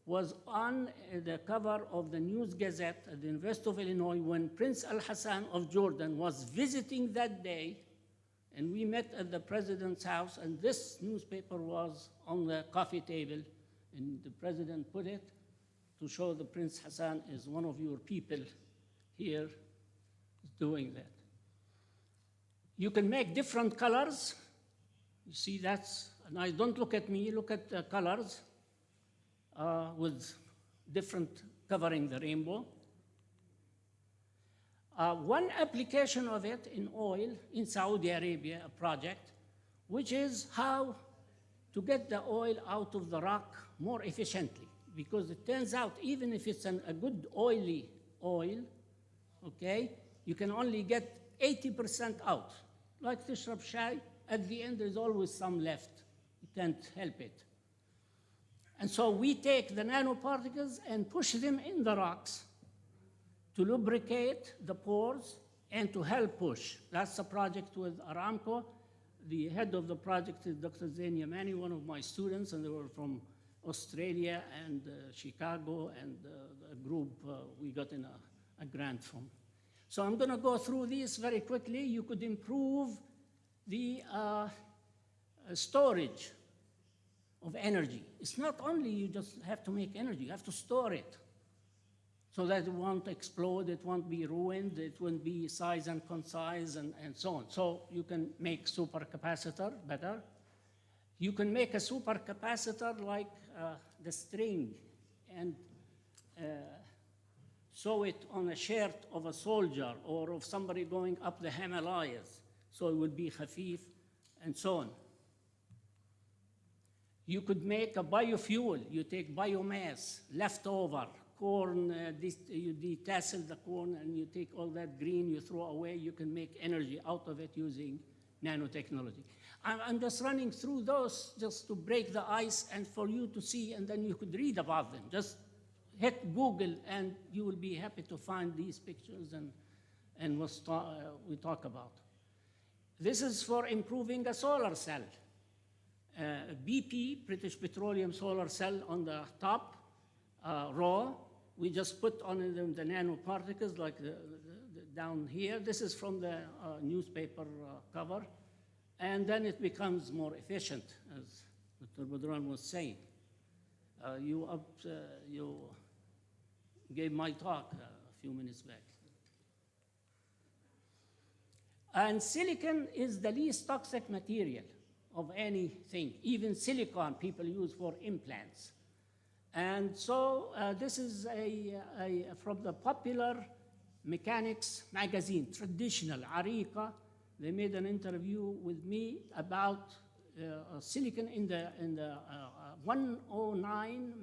was on the cover of the News Gazette at the University of Illinois when Prince Al-Hassan of Jordan was visiting that day, and we met at the president's house, and this newspaper was on the coffee table, and the president put it to show the Prince Hassan is one of your people here doing that. You can make different colors. You see, that's, and I don't look at me, look at the colors. With different covering the rainbow. One application of it in oil in Saudi Arabia, a project, which is how to get the oil out of the rock more efficiently. Because it turns out, even if it's a good oily oil, okay, you can only get 80% out. Like tishrab shai, at the end there's always some left. You can't help it. And so we take the nanoparticles and push them in the rocks to lubricate the pores and to help push. That's a project with Aramco. The head of the project is Dr. Zain Yamani, one of my students, and they were from Australia and Chicago, and a group we got in a grant from. So I'm going to go through these very quickly. You could improve the storage of energy. It's not only you just have to make energy, you have to store it so that it won't explode, it won't be ruined, it won't be size and concise and so on. So you can make supercapacitor better. You can make a supercapacitor like the string and sew it on a shirt of a soldier or of somebody going up the Himalayas, so it would be khafif and so on. You could make a biofuel. You take biomass, leftover, corn, you detassel the corn, and you take all that green, you throw away. You can make energy out of it using nanotechnology. I'm just running through those just to break the ice and for you to see, and then you could read about them. Just hit Google, and you will be happy to find these pictures and what we talk about. This is for improving a solar cell. BP, British Petroleum solar cell on the top, raw. We just put on them the nanoparticles like down here. This is from the newspaper cover. And then it becomes more efficient, as Dr. Badran was saying. You gave my talk a few minutes back. And silicon is the least toxic material of anything. Even silicon people use for implants. And so this is from the Popular Mechanics magazine, traditional, Ariqa. They made an interview with me about silicon in the 109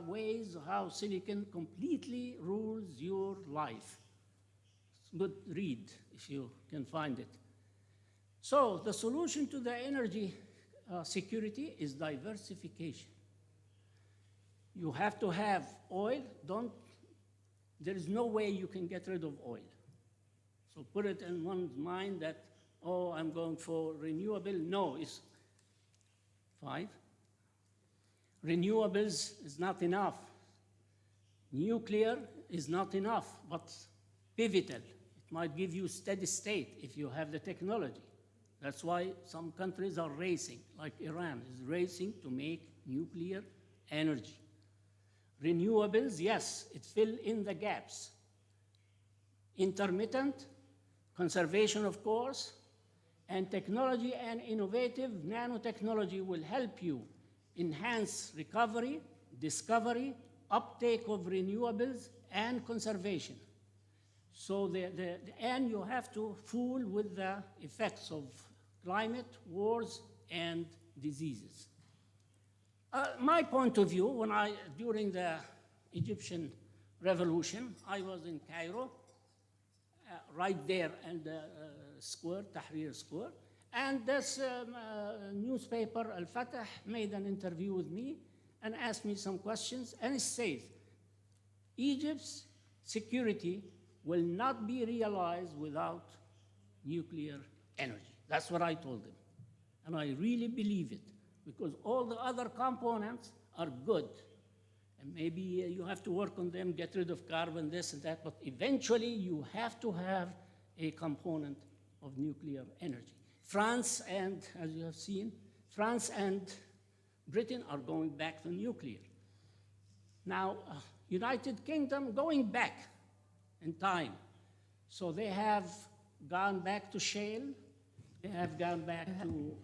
ways how silicon completely rules your life. Good read if you can find it. So the solution to the energy security is diversification. You have to have oil. There is no way you can get rid of oil. So put it in one's mind that, oh, I'm going for renewable. No, 5. Renewables is not enough. Nuclear is not enough, but pivotal. It might give you steady state if you have the technology. That's why some countries are racing, like Iran is racing to make nuclear energy. Renewables, yes, it fill in the gaps. Intermittent, conservation, of course, and technology and innovative nanotechnology will help you enhance recovery, discovery, uptake of renewables, and conservation. So and you have to fool with the effects of climate, wars, and diseases. My point of view, during the Egyptian revolution, I was in Cairo, right there in the square, Tahrir Square, and this newspaper, Al-Fatah, made an interview with me and asked me some questions, and it says, Egypt's security will not be realized without nuclear energy. That's what I told him. And I really believe it, because all the other components are good. And maybe you have to work on them, get rid of carbon, this and that, but eventually you have to have a component of nuclear energy. France and, as you have seen, France and Britain are going back to nuclear. Now, United Kingdom going back in time. So they have gone back to shale, they have gone back to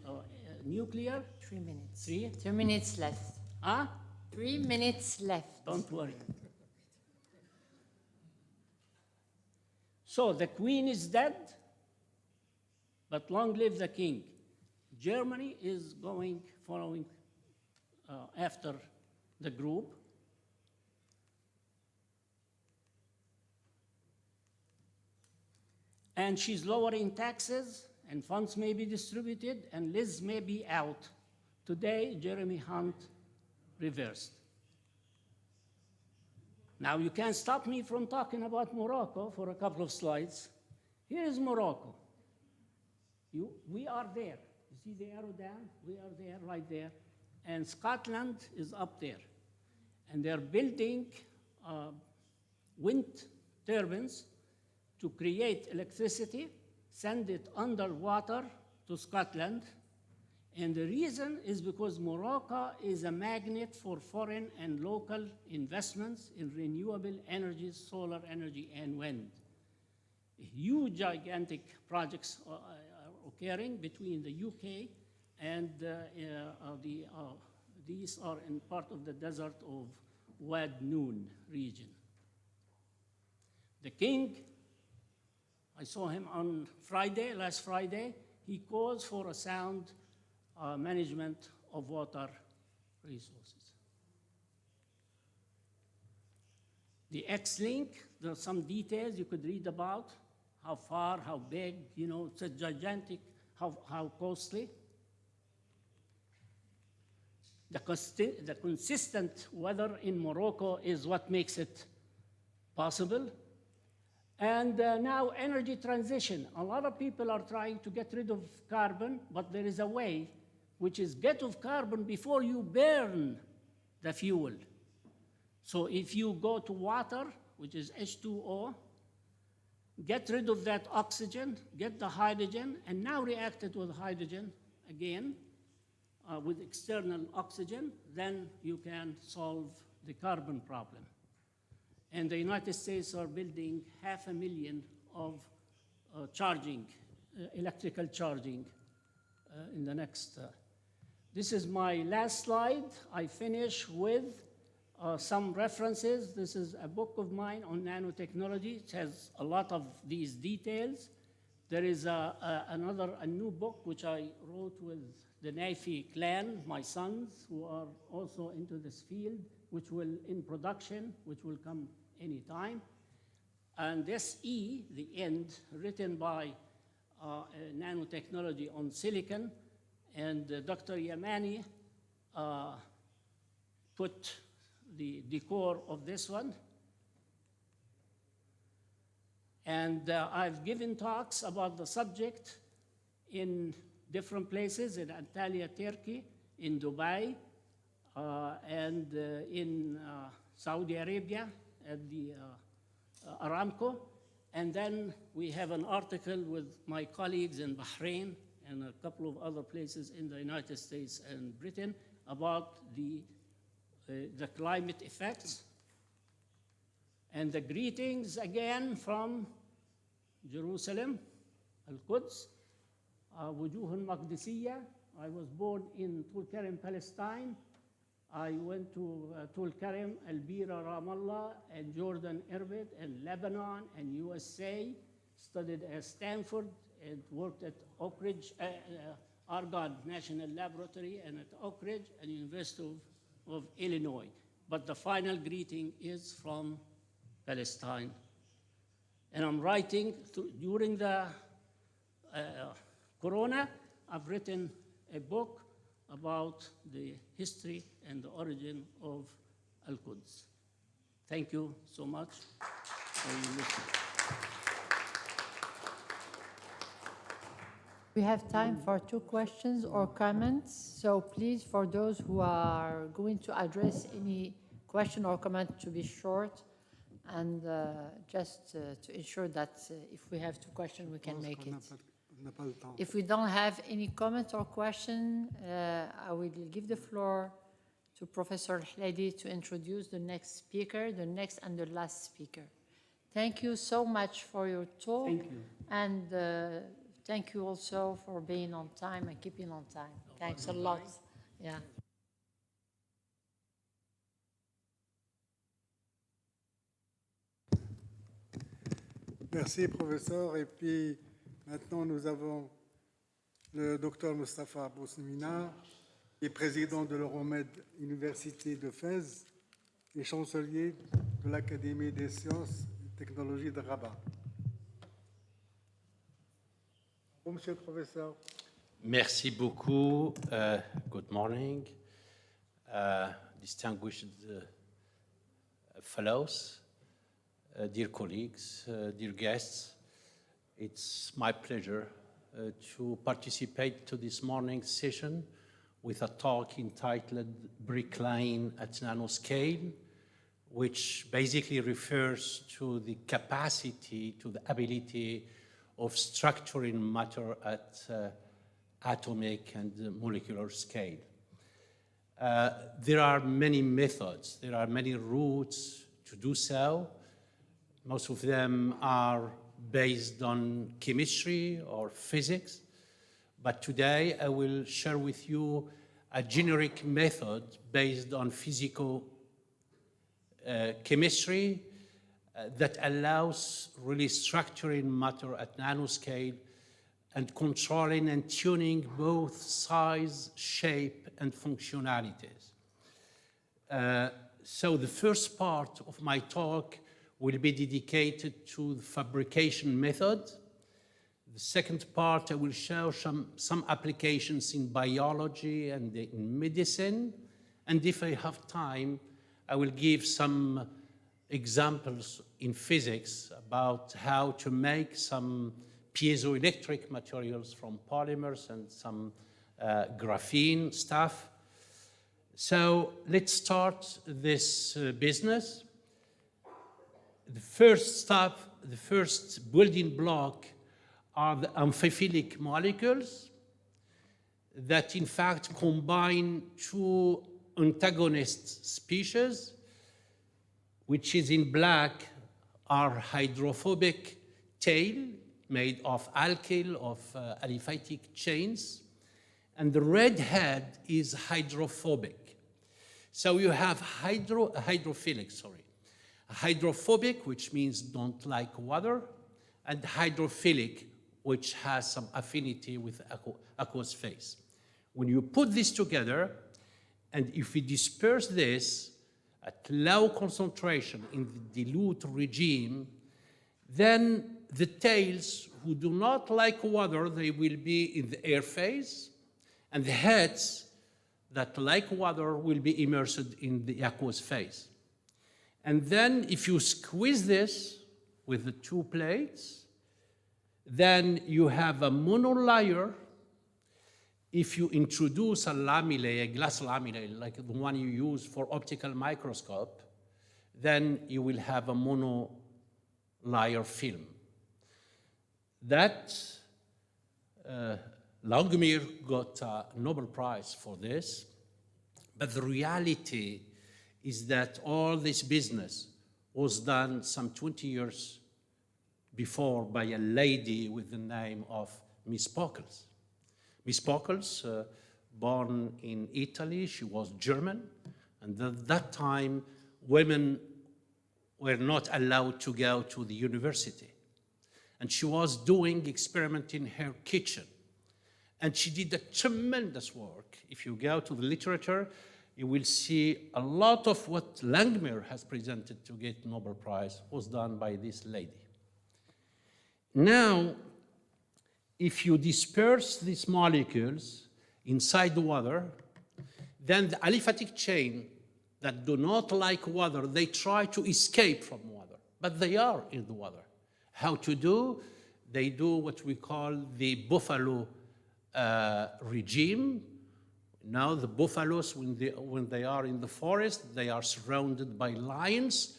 nuclear. 3 minutes. 3? 2 minutes left. Huh? 3 minutes left. Don't worry. So the queen is dead, but long live the king. Germany is following after the group. And she's lowering taxes, and funds may be distributed, and Liz may be out. Today, Jeremy Hunt reversed. Now, you can't stop me from talking about Morocco for a couple of slides. Here is Morocco. We are there. You see the arrow down? We are there, right there. And Scotland is up there. And they're building wind turbines to create electricity, send it underwater to Scotland. And the reason is because Morocco is a magnet for foreign and local investments in renewable energies, solar energy, and wind. Huge, gigantic projects are occurring between the UK and these are in part of the desert of Wad Noon region. The king, I saw him on Friday, last Friday, he calls for a sound management of water resources. The X-Link, there are some details you could read about, how far, how big, it's a gigantic, how costly. The consistent weather in Morocco is what makes it possible. And now energy transition. A lot of people are trying to get rid of carbon, but there is a way, which is get rid of carbon before you burn the fuel. So if you go to water, which is H2O, get rid of that oxygen, get the hydrogen, and now react it with hydrogen again, with external oxygen, then you can solve the carbon problem. And the United States are building 500,000 of electrical charging in the next. This is my last slide. I finish with some references. This is a book of mine on nanotechnology. It has a lot of these details. There is a new book which I wrote with the Naifi clan, my sons, who are also into this field, which will in production, which will come anytime. And this E, the end, written by nanotechnology on silicon, and Dr. Yamani put the decor of this one. And I've given talks about the subject in different places, in Antalya, Turkey, in Dubai, and in Saudi Arabia at the Aramco. And then we have an article with my colleagues in Bahrain and a couple of other places in the United States and Britain about the climate effects. And the greetings again from Jerusalem, Al-Quds, Wujuh al-Maqdisiyya. I was born in Tulkarem, Palestine. I went to Tulkarem, Al-Bira, Ramallah, and Jordan, Irbid, and Lebanon, and USA, studied at Stanford, and worked at Oak Ridge, Argonne National Laboratory, and at Oak Ridge, and University of Illinois. But the final greeting is from Palestine. And I'm writing, during the Corona, I've written a book about the history and the origin of Al-Quds. Thank you so much for your listening. We have time for 2 questions or comments. So please, for those who are going to address any question or comment, to be short, and just to ensure that if we have 2 questions, we can make it. If we don't have any comment or question, I will give the floor to Professor Hladi to introduce the next speaker, the next and the last speaker. Thank you so much for your talk. Thank you. And thank you also for being on time and keeping on time. Thanks a lot. Yeah. Merci, professeur. Et puis, maintenant, nous avons le docteur Moustapha Bousmina, qui est président de l'Euromed Université de Fès et chancelier de l'Académie des sciences et technologies de Rabat. Bonjour, monsieur le professeur. Merci beaucoup. Good morning, distinguished fellows, dear colleagues, dear guests. It's my pleasure to participate to this morning's session with a talk entitled Bricklaying at Nanoscale, which basically refers to the capacity, to the ability of structuring matter at atomic and molecular scale. There are many methods, there are many routes to do so. Most of them are based on chemistry or physics, but today I will share with you a generic method based on physical chemistry that allows really structuring matter at nanoscale and controlling and tuning both size, shape, and functionalities. So the first part of my talk will be dedicated to the fabrication method. The second part, I will show some applications in biology and in medicine. And if I have time, I will give some examples in physics about how to make some piezoelectric materials from polymers and some graphene stuff. So let's start this business. The first step, the first building block are the amphiphilic molecules that in fact combine 2 antagonist species, which is in black are hydrophobic tail made of alkyl of aliphatic chains, and the red head is hydrophobic. So you have hydrophilic, hydrophobic, which means don't like water, and hydrophilic, which has some affinity with aqueous phase. When you put this together, and if we disperse this at low concentration in the dilute regime, then the tails who do not like water, they will be in the air phase, and the heads that like water will be immersed in the aqueous phase. And then if you squeeze this with the 2 plates, then you have a monolayer if you introduce a lamellae, a glass lamellae, like the one you use for optical microscope, then you will have a monolayer film. That Langmuir got a Nobel Prize for this, but the reality is that all this business was done some 20 years before by a lady with the name of Miss Pockels. Miss Pockels, born in Italy, she was German, and at that time, women were not allowed to go to the university. And she was doing experiment in her kitchen. And she did a tremendous work. If you go to the literature, you will see a lot of what Langmuir has presented to get Nobel Prize was done by this lady. Now, if you disperse these molecules inside the water, then the aliphatic chain that do not like water, they try to escape from water, but they are in the water. How to do? They do what we call the buffalo regime. Now the buffaloes, when they are in the forest, they are surrounded by lions.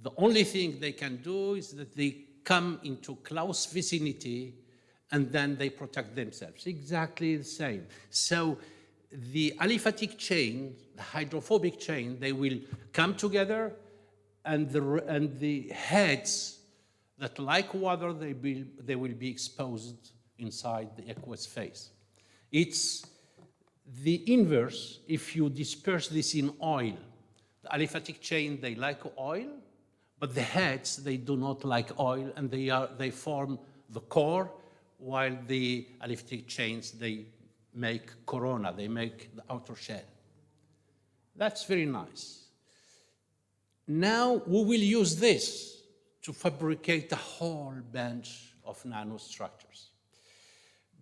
The only thing they can do is that they come into close vicinity and then they protect themselves. Exactly the same. So the aliphatic chain, the hydrophobic chain, they will come together, and the heads that like water, they will be exposed inside the aqueous phase. It's the inverse if you disperse this in oil. The aliphatic chain, they like oil, but the heads, they do not like oil, and they form the core, while the aliphatic chains, they make corona, they make the outer shell. That's very nice. Now we will use this to fabricate a whole bunch of nanostructures.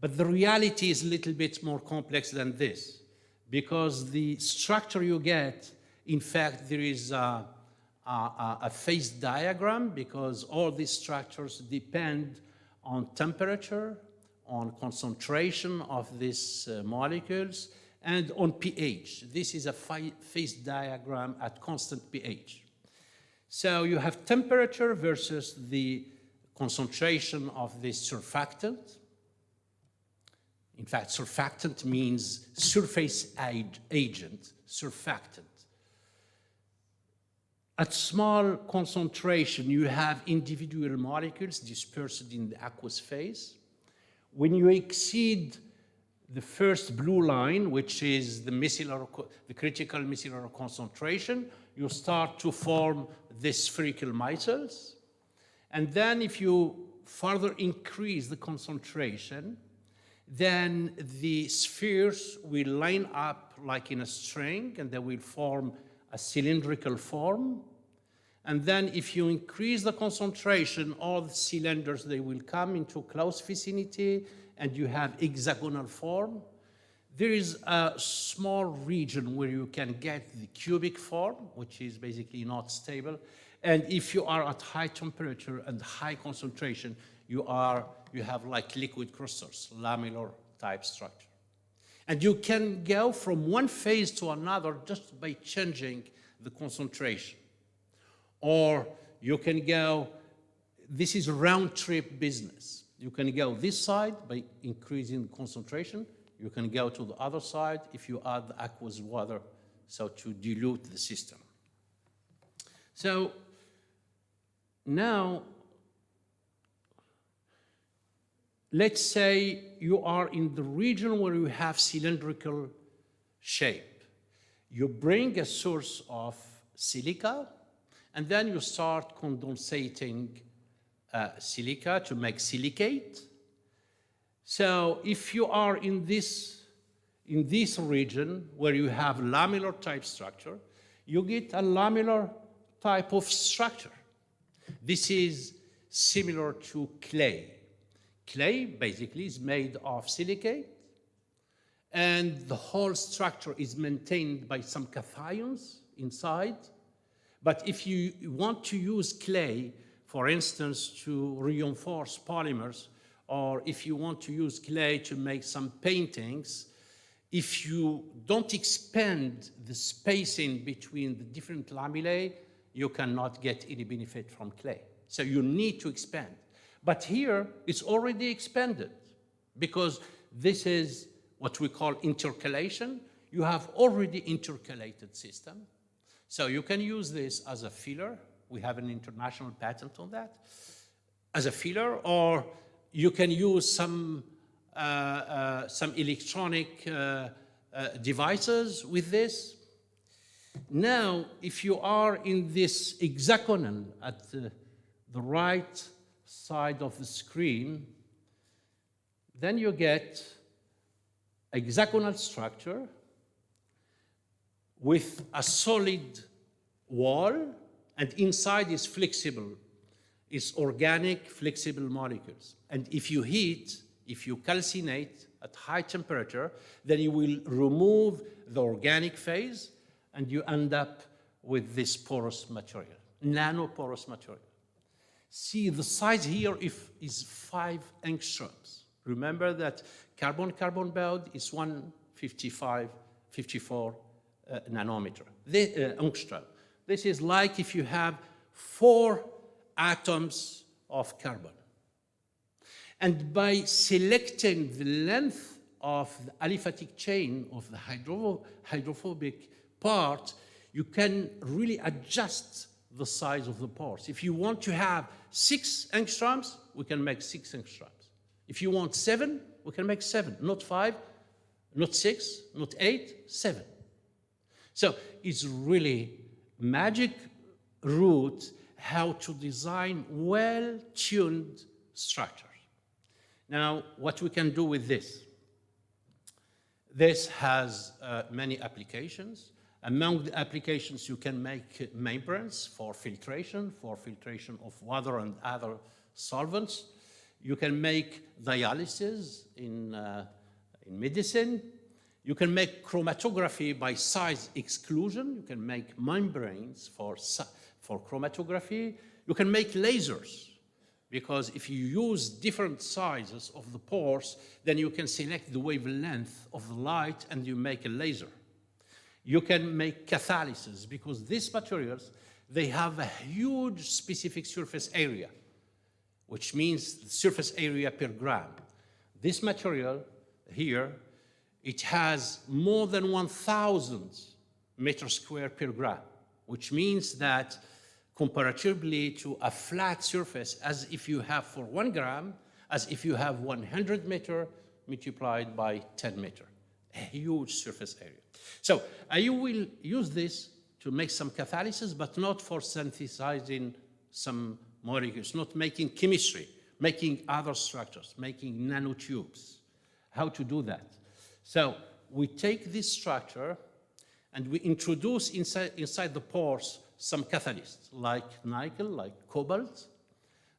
But the reality is a little bit more complex than this, because the structure you get, in fact, there is a phase diagram, because all these structures depend on temperature, on concentration of these molecules, and on pH. This is a phase diagram at constant pH. So you have temperature versus the concentration of this surfactant. In fact, surfactant means surface agent, surfactant. At small concentration, you have individual molecules dispersed in the aqueous phase. When you exceed the first blue line, which is the critical micellar concentration, you start to form the spherical micelles. And then if you further increase the concentration, then the spheres will line up like in a string, and they will form a cylindrical form. And then if you increase the concentration, all the cylinders, they will come into close vicinity, and you have hexagonal form. There is a small region where you can get the cubic form, which is basically not stable. And if you are at high temperature and high concentration, you have like liquid crystals, lamellar type structure. And you can go from one phase to another just by changing the concentration. Or you can go, this is a round trip business. You can go this side by increasing the concentration. You can go to the other side if you add the aqueous water, so to dilute the system. So now, let's say you are in the region where you have cylindrical shape. You bring a source of silica, and then you start condensating silica to make silicate. So if you are in this region where you have lamellar type structure, you get a lamellar type of structure. This is similar to clay. Clay basically is made of silicate, and the whole structure is maintained by some cations inside. But if you want to use clay, for instance, to reinforce polymers or if you want to use clay to make some paintings, if you don't expand the spacing between the different lamellae, you cannot get any benefit from clay. So you need to expand. But here, it's already expanded because this is what we call intercalation. You have already intercalated system. So you can use this as a filler. We have an international patent on that. As a filler, or you can use some electronic devices with this. Now, if you are in this hexagonal at the right side of the screen, then you get a hexagonal structure with a solid wall, and inside is flexible. It's organic, flexible molecules. And if you heat, if you calcinate at high temperature, then you will remove the organic phase, and you end up with this porous material, nanoporous material. See, the size here is 5 angstroms. Remember that carbon-carbon bond is 54 nanometer, angstrom. This is like if you have 4 atoms of carbon. And by selecting the length of the aliphatic chain of the hydrophobic part, you can really adjust the size of the pores. If you want to have 6 angstroms, we can make 6 angstroms. If you want 7, we can make 7, not 5, not 6, not 8, 7. So it's really magic route how to design well-tuned structures. Now, what we can do with this? This has many applications. Among the applications, you can make membranes for filtration of water and other solvents. You can make dialysis in medicine. You can make chromatography by size exclusion. You can make membranes for chromatography. You can make lasers, because if you use different sizes of the pores, then you can select the wavelength of the light and you make a laser. You can make catalysis, because these materials, they have a huge specific surface area, which means the surface area per gram. This material here, it has more than 1,000 meters square per gram, which means that comparatively to a flat surface, as if you have for 1 gram, as if you have 100 meter multiplied by 10 meter, a huge surface area. So I will use this to make some catalysis, but not for synthesizing some molecules, not making chemistry, making other structures, making nanotubes. How to do that? So we take this structure and we introduce inside the pores some catalysts, like nickel, like cobalt.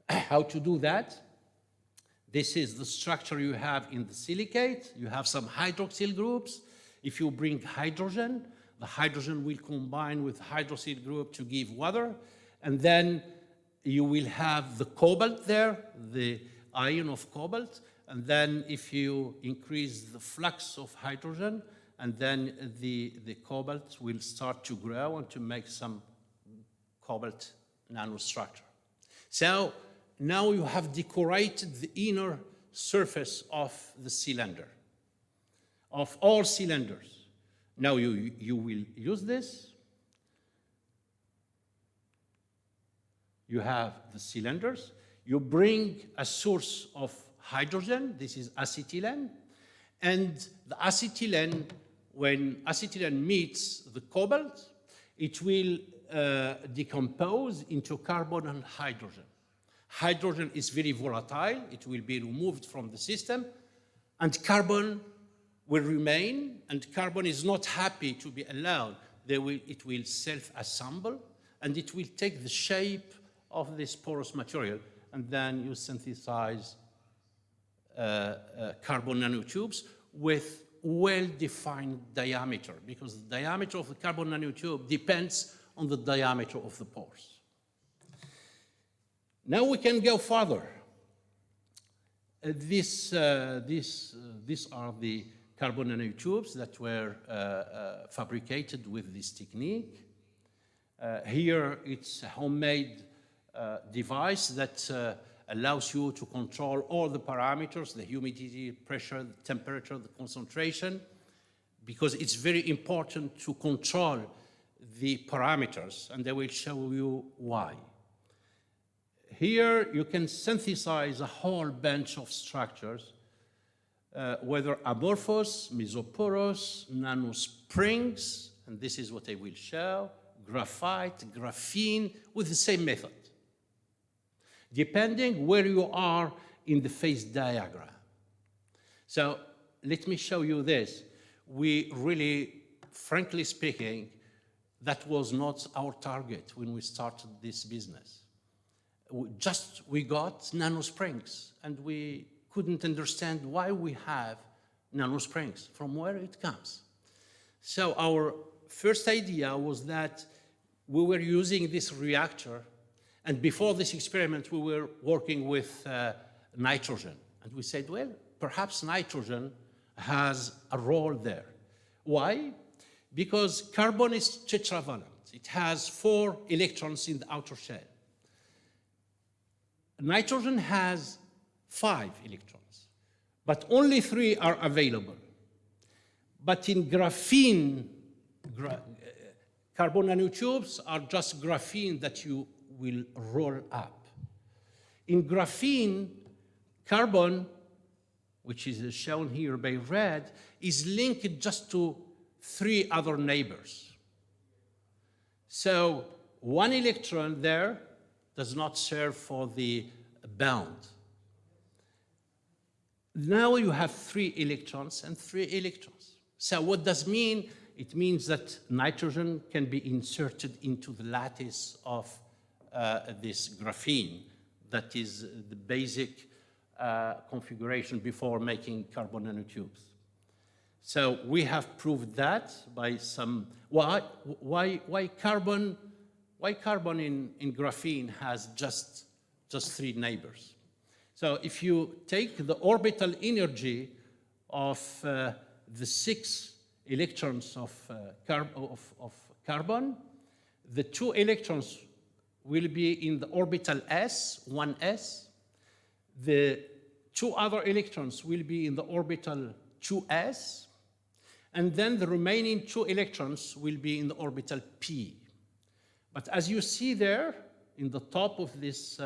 How to do that? This is the structure you have in the silicate. You have some hydroxyl groups. If you bring hydrogen, the hydrogen will combine with hydroxyl group to give water. And then you will have the cobalt there, the ion of cobalt. And then if you increase the flux of hydrogen, and then the cobalt will start to grow and to make some cobalt nanostructure. So now you have decorated the inner surface of the cylinder, of all cylinders. Now you will use this. You have the cylinders. You bring a source of hydrogen. This is acetylene. And the acetylene, when acetylene meets the cobalt, it will decompose into carbon and hydrogen. Hydrogen is very volatile. It will be removed from the system. And carbon will remain. And carbon is not happy to be allowed. It will self-assemble. And it will take the shape of this porous material. And then you synthesize carbon nanotubes with well-defined diameter, because the diameter of the carbon nanotube depends on the diameter of the pores. Now we can go further. These are the carbon nanotubes that were fabricated with this technique. Here it's a homemade device that allows you to control all the parameters, the humidity, pressure, the temperature, the concentration, because it's very important to control the parameters, and I will show you why. Here you can synthesize a whole bunch of structures, whether amorphous, mesoporous, nanosprings, and this is what I will show, graphite, graphene, with the same method, depending where you are in the phase diagram. So let me show you this. We really, frankly speaking, that was not our target when we started this business. We got nanosprings, and we couldn't understand why we have nanosprings, from where it comes. So our first idea was that we were using this reactor, and before this experiment, we were working with nitrogen. And we said, well, perhaps nitrogen has a role there. Why? Because carbon is tetravalent. It has 4 electrons in the outer shell. Nitrogen has 5 electrons, but only 3 are available. But in graphene, carbon nanotubes are just graphene that you will roll up. In graphene, carbon, which is shown here by red, is linked just to 3 other neighbors. So 1 electron there does not serve for the bond. Now you have 3 electrons and 3 electrons. So what does it mean? It means that nitrogen can be inserted into the lattice of this graphene. That is the basic configuration before making carbon nanotubes. So we have proved that by some, why carbon in graphene has just 3 neighbors. So if you take the orbital energy of the 6 electrons of carbon, the 2 electrons will be in the orbital s, 1s. The 2 other electrons will be in the orbital 2s. And then the remaining 2 electrons will be in the orbital p. But as you see there, in the top of this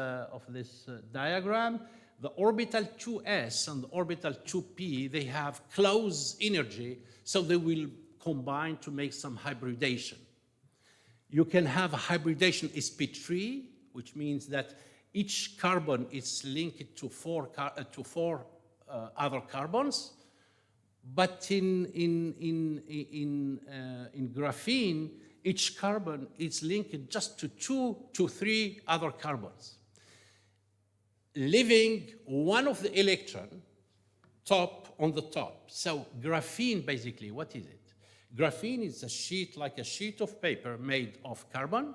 diagram, the orbital 2s and the orbital 2p, they have close energy, so they will combine to make some hybridation. You can have a hybridation sp3, which means that each carbon is linked to 4 other carbons. But in graphene, each carbon is linked just to 2 to 3 other carbons, leaving one of the electron on the top. So graphene, basically, what is it? Graphene is a sheet, like a sheet of paper made of carbon,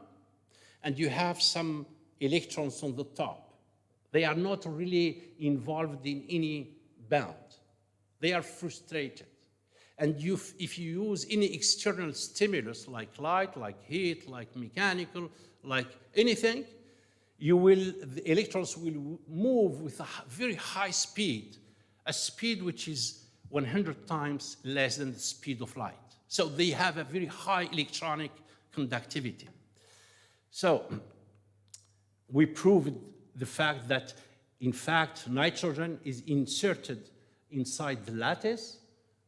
and you have some electrons on the top. They are not really involved in any bond. They are frustrated. And if you use any external stimulus, like light, like heat, like mechanical, like anything, the electrons will move with a very high speed, a speed which is 100 times less than the speed of light. So they have a very high electronic conductivity. So we proved the fact that, in fact, nitrogen is inserted inside the lattice.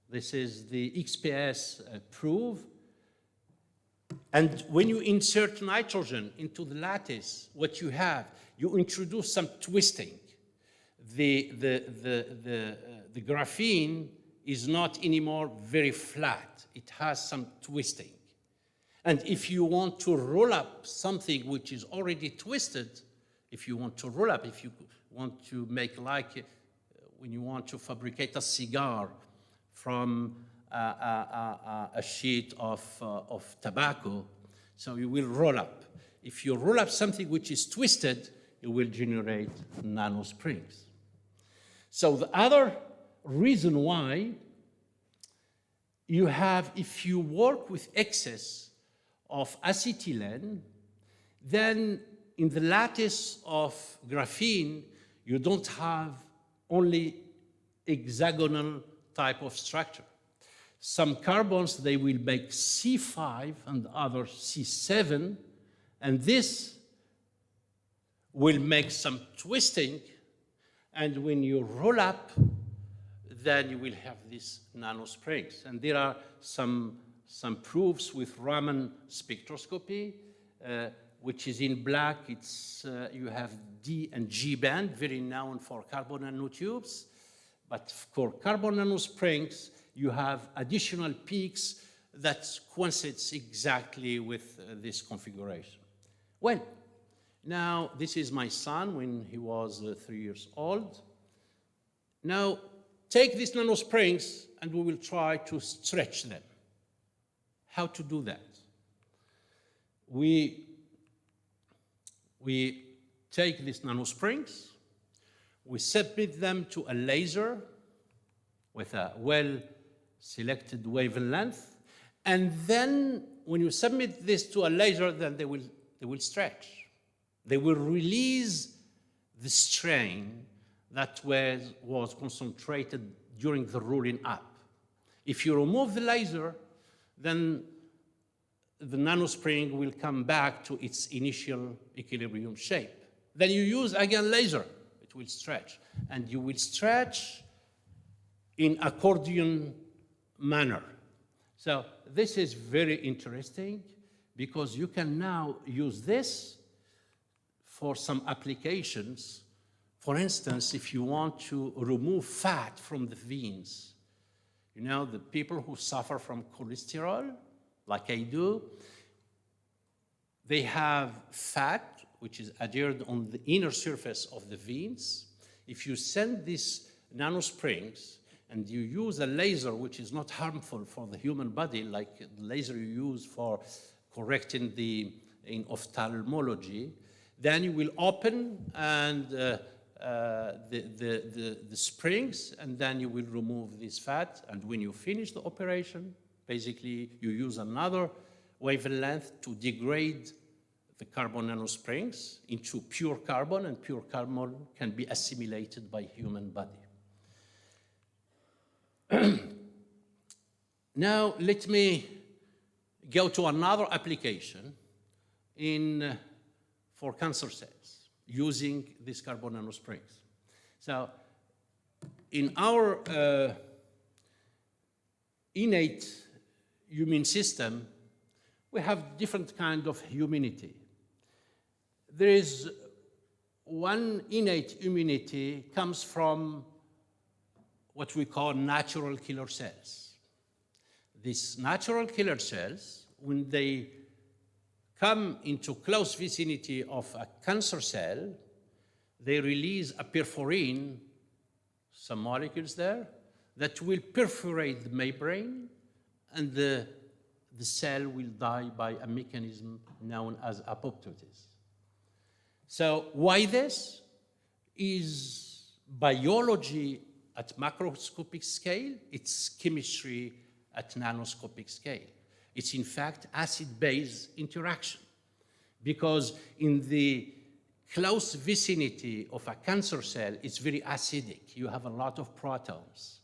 This is the XPS proof. And when you insert nitrogen into the lattice, what you have, you introduce some twisting. The graphene is not anymore very flat. It has some twisting. And if you want to roll up something which is already twisted, if you want to roll up, if you want to make like when you want to fabricate a cigar from a sheet of tobacco, so you will roll up. If you roll up something which is twisted, it will generate nanosprings. So the other reason why you have, if you work with excess of acetylene, then in the lattice of graphene, you don't have only hexagonal type of structure. Some carbons, they will make C5 and others C7, and this will make some twisting, and when you roll up, then you will have these nanosprings. And there are some proofs with Raman spectroscopy, which is in black. It's, you have D and G band, very known for carbon nanotubes. But for carbon nanosprings, you have additional peaks that coincides exactly with this configuration. Well, now this is my son when he was 3 years old. Now, take these nanosprings and we will try to stretch them. How to do that? We take these nanosprings, we submit them to a laser with a well-selected wavelength, and then when you submit this to a laser, then they will stretch. They will release the strain that was concentrated during the rolling up. If you remove the laser, then the nanospring will come back to its initial equilibrium shape. Then you use again laser, it will stretch. And you will stretch in accordion manner. So this is very interesting because you can now use this for some applications. For instance, if you want to remove fat from the veins, you know, the people who suffer from cholesterol, like I do, they have fat, which is adhered on the inner surface of the veins. If you send these nanosprings and you use a laser which is not harmful for the human body, like the laser you use for correcting in ophthalmology, then you will open and the springs, and then you will remove this fat. And when you finish the operation, basically you use another wavelength to degrade the carbon nanosprings into pure carbon, and pure carbon can be assimilated by human body. Now let me go to another application for cancer cells using these carbon nanosprings. So in our innate immune system, we have different kind of immunity. There is one innate immunity comes from what we call natural killer cells. These natural killer cells, when they come into close vicinity of a cancer cell, they release a perforin, some molecules there, that will perforate the membrane, and the cell will die by a mechanism known as apoptosis. So why this? Is biology at macroscopic scale, it's chemistry at nanoscopic scale. It's in fact acid-base interaction, because in the close vicinity of a cancer cell, it's very acidic. You have a lot of protons.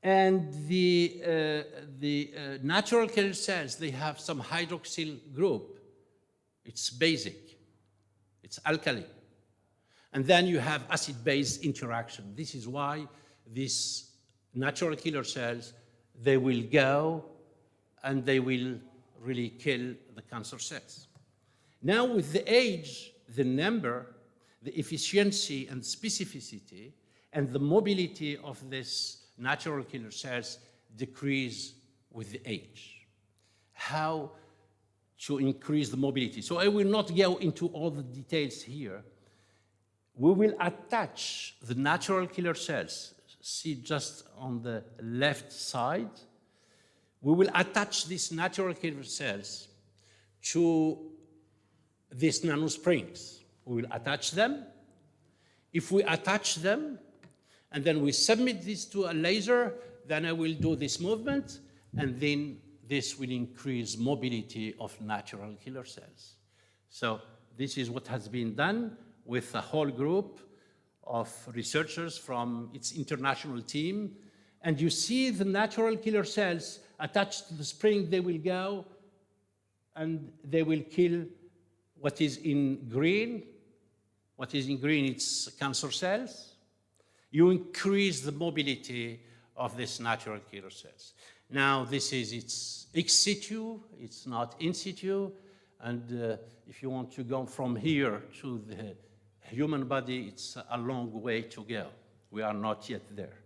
And the natural killer cells, they have some hydroxyl group. It's basic, it's alkali. And then you have acid-base interaction. This is why these natural killer cells, they will go and they will really kill the cancer cells. Now with the age, the number, the efficiency and specificity and the mobility of this natural killer cells decrease with the age. How to increase the mobility? So I will not go into all the details here. We will attach the natural killer cells. See just on the left side. We will attach these natural killer cells to these nanosprings. We will attach them. If we attach them, and then we submit this to a laser, then I will do this movement, and then this will increase mobility of natural killer cells. So this is what has been done with a whole group of researchers from its international team. And you see the natural killer cells attached to the spring, they will go and they will kill what is in green. What is in green, it's cancer cells. You increase the mobility of these natural killer cells. Now, it's ex situ, it's not in situ, and if you want to go from here to the human body, it's a long way to go. We are not yet there.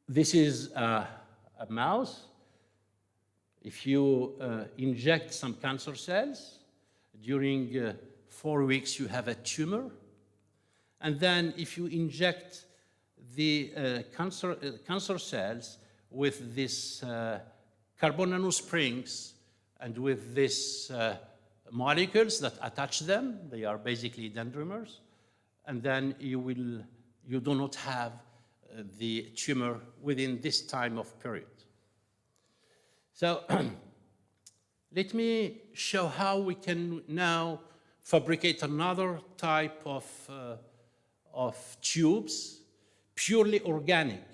This is a mouse. If you inject some cancer cells, during 4 weeks you have a tumor. And then if you inject the cancer cells with this carbon nanosprings and with these molecules that attach them, they are basically dendrimers, and then you do not have the tumor within this time of period. So let me show how we can now fabricate another type of tubes, purely organic.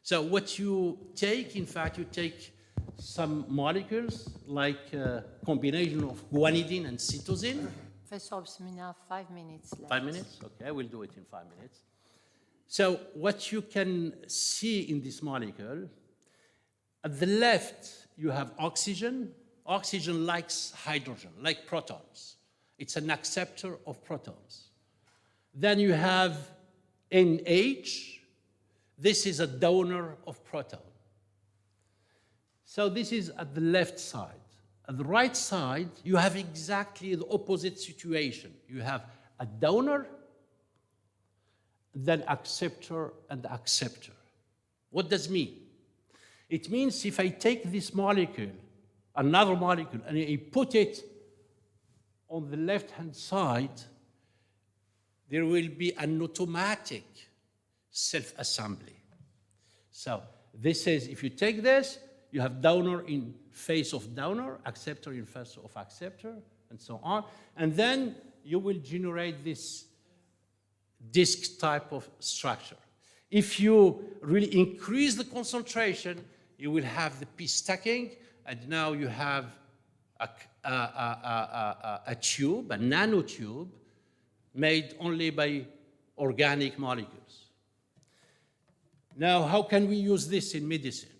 So what you take, in fact, you take some molecules like a combination of guanidine and cytosine. Professor Bismillah, 5 minutes left. 5 minutes? Okay, we'll do it in 5 minutes. So what you can see in this molecule, at the left, you have oxygen. Oxygen likes hydrogen, like protons. It's an acceptor of protons. Then you have NH. This is a donor of proton. So this is at the left side. At the right side, you have exactly the opposite situation. You have a donor, then acceptor and acceptor. What does it mean? It means if I take this molecule, another molecule, and I put it on the left-hand side, there will be an automatic self-assembly. So this is, if you take this, you have donor in face of donor, acceptor in face of acceptor, and so on. And then you will generate this disk type of structure. If you really increase the concentration, you will have the p stacking, and now you have a tube, a nanotube, made only by organic molecules. Now, how can we use this in medicine?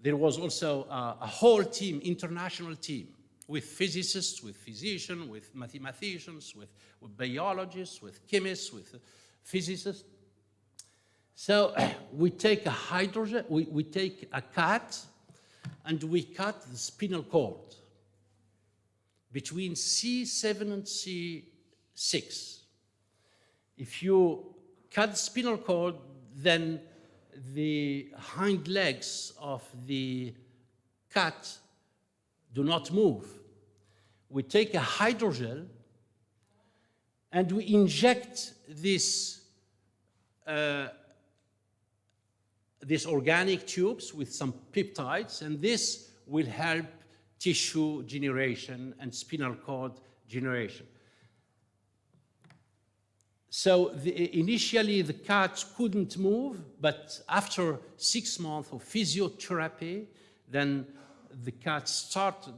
There was also a whole team, international team, with physicists, with physicians, with mathematicians, with biologists, with chemists, with physicists. So we take a hydrogen, we take a cat, and we cut the spinal cord between C7 and C6. If you cut the spinal cord, then the hind legs of the cat do not move. We take a hydrogel and we inject these organic tubes with some peptides, and this will help tissue generation and spinal cord generation. So initially the cat couldn't move, but after 6 months of physiotherapy, then the cat started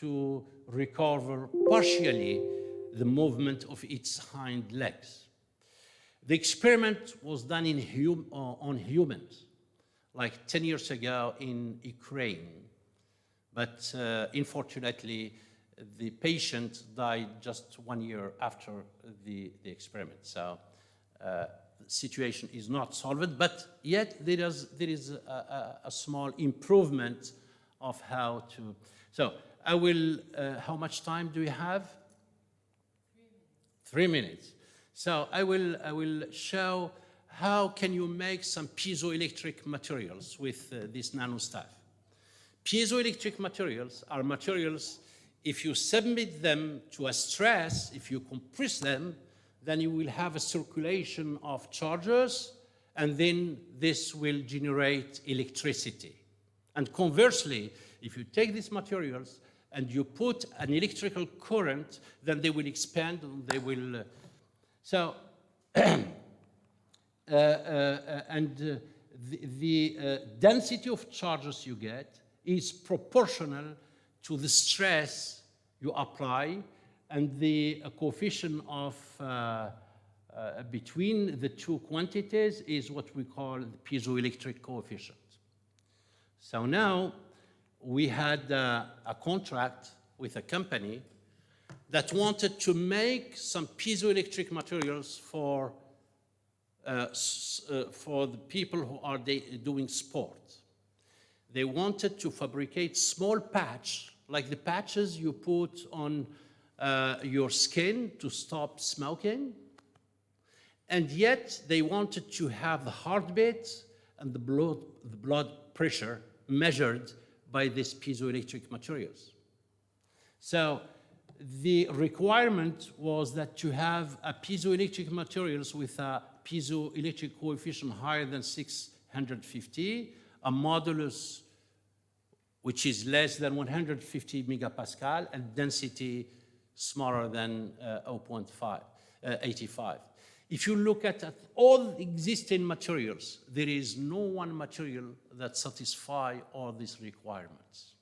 to recover partially the movement of its hind legs. The experiment was done on humans, like 10 years ago in Ukraine. But unfortunately, the patient died just 1 year after the experiment. So the situation is not solved, but yet there is a small improvement of how to. So I will, how much time do we have? 3 minutes. So I will show how can you make some piezoelectric materials with this nanostuff. Piezoelectric materials are materials, if you submit them to a stress, if you compress them, then you will have a circulation of charges, and then this will generate electricity. And conversely, if you take these materials and you put an electrical current, then they will expand and they will... the density of charges you get is proportional to the stress you apply, and the coefficient of between the two quantities is what we call the piezoelectric coefficient. So now we had a contract with a company that wanted to make some piezoelectric materials for the people who are doing sport. They wanted to fabricate small patch, like the patches you put on your skin to stop smoking, and yet they wanted to have the heartbeat and the blood pressure measured by these piezoelectric materials. So the requirement was that to have a piezoelectric materials with a piezoelectric coefficient higher than 650, a modulus which is less than 150 megapascal, and density smaller than 0.85. If you look at all existing materials, there is no one material that satisfies all these requirements,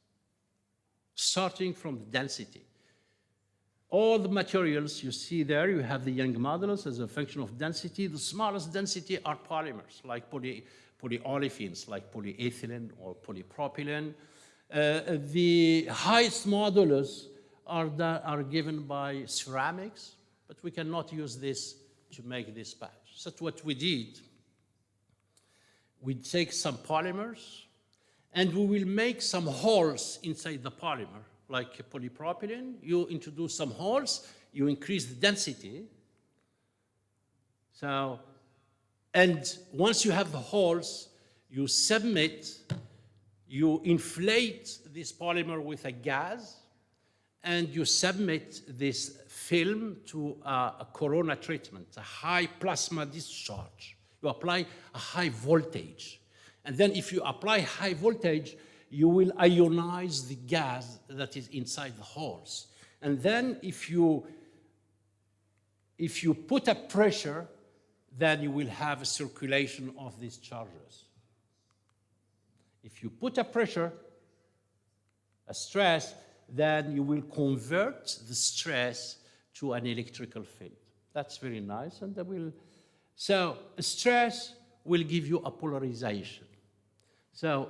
starting from the density. All the materials you see there, you have the Young modulus as a function of density. The smallest density are polymers, like polyolefins, like polyethylene or polypropylene. The highest modulus are given by ceramics, but we cannot use this to make this patch. So what we did, we take some polymers, and we will make some holes inside the polymer, like polypropylene. You introduce some holes, you increase the density. So, and once you have the holes, you inflate this polymer with a gas, and you submit this film to a corona treatment, a high plasma discharge. You apply a high voltage. And then if you apply high voltage, you will ionize the gas that is inside the holes. And then if you put a pressure, then you will have a circulation of these charges. If you put a pressure, a stress, then you will convert the stress to an electrical field. That's very nice, and so stress will give you a polarization. So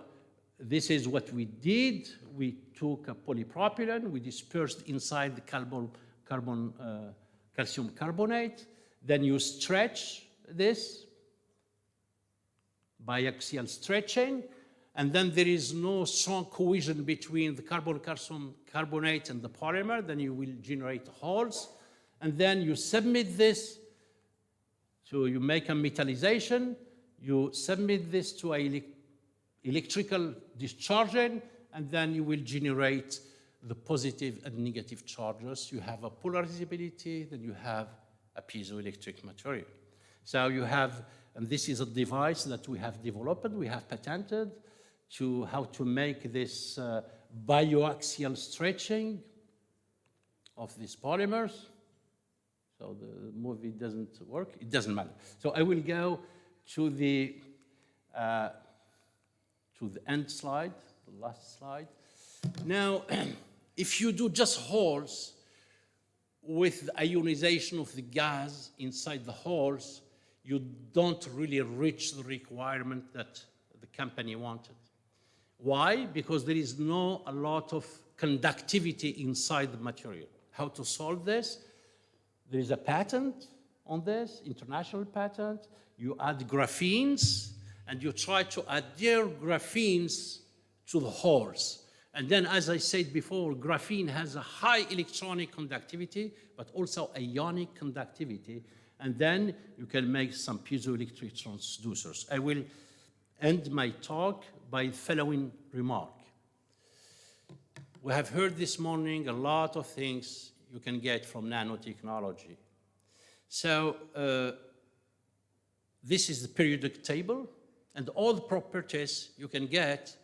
this is what we did. We took a polypropylene, we dispersed inside the calcium carbonate, then you stretch this, biaxial stretching, and then there is no strong cohesion between the calcium carbonate and the polymer, then you will generate holes, and then you submit this, so you make a metallization, you submit this to an electrical discharging, and then you will generate the positive and negative charges. You have a polarizability, then you have a piezoelectric material. So you have, and this is a device that we have developed, we have patented, to how to make this bioaxial stretching of these polymers. So the movie doesn't work, it doesn't matter. So I will go to the end slide, the last slide. Now, if you do just holes with the ionization of the gas inside the holes, you don't really reach the requirement that the company wanted. Why? Because there is not a lot of conductivity inside the material. How to solve this? There is a patent on this, international patent. You add graphenes, and you try to adhere graphenes to the holes. And then, as I said before, graphene has a high electronic conductivity, but also ionic conductivity. And then you can make some piezoelectric transducers. I will end my talk by the following remark. We have heard this morning a lot of things you can get from nanotechnology. So this is the periodic table, and all the properties you can get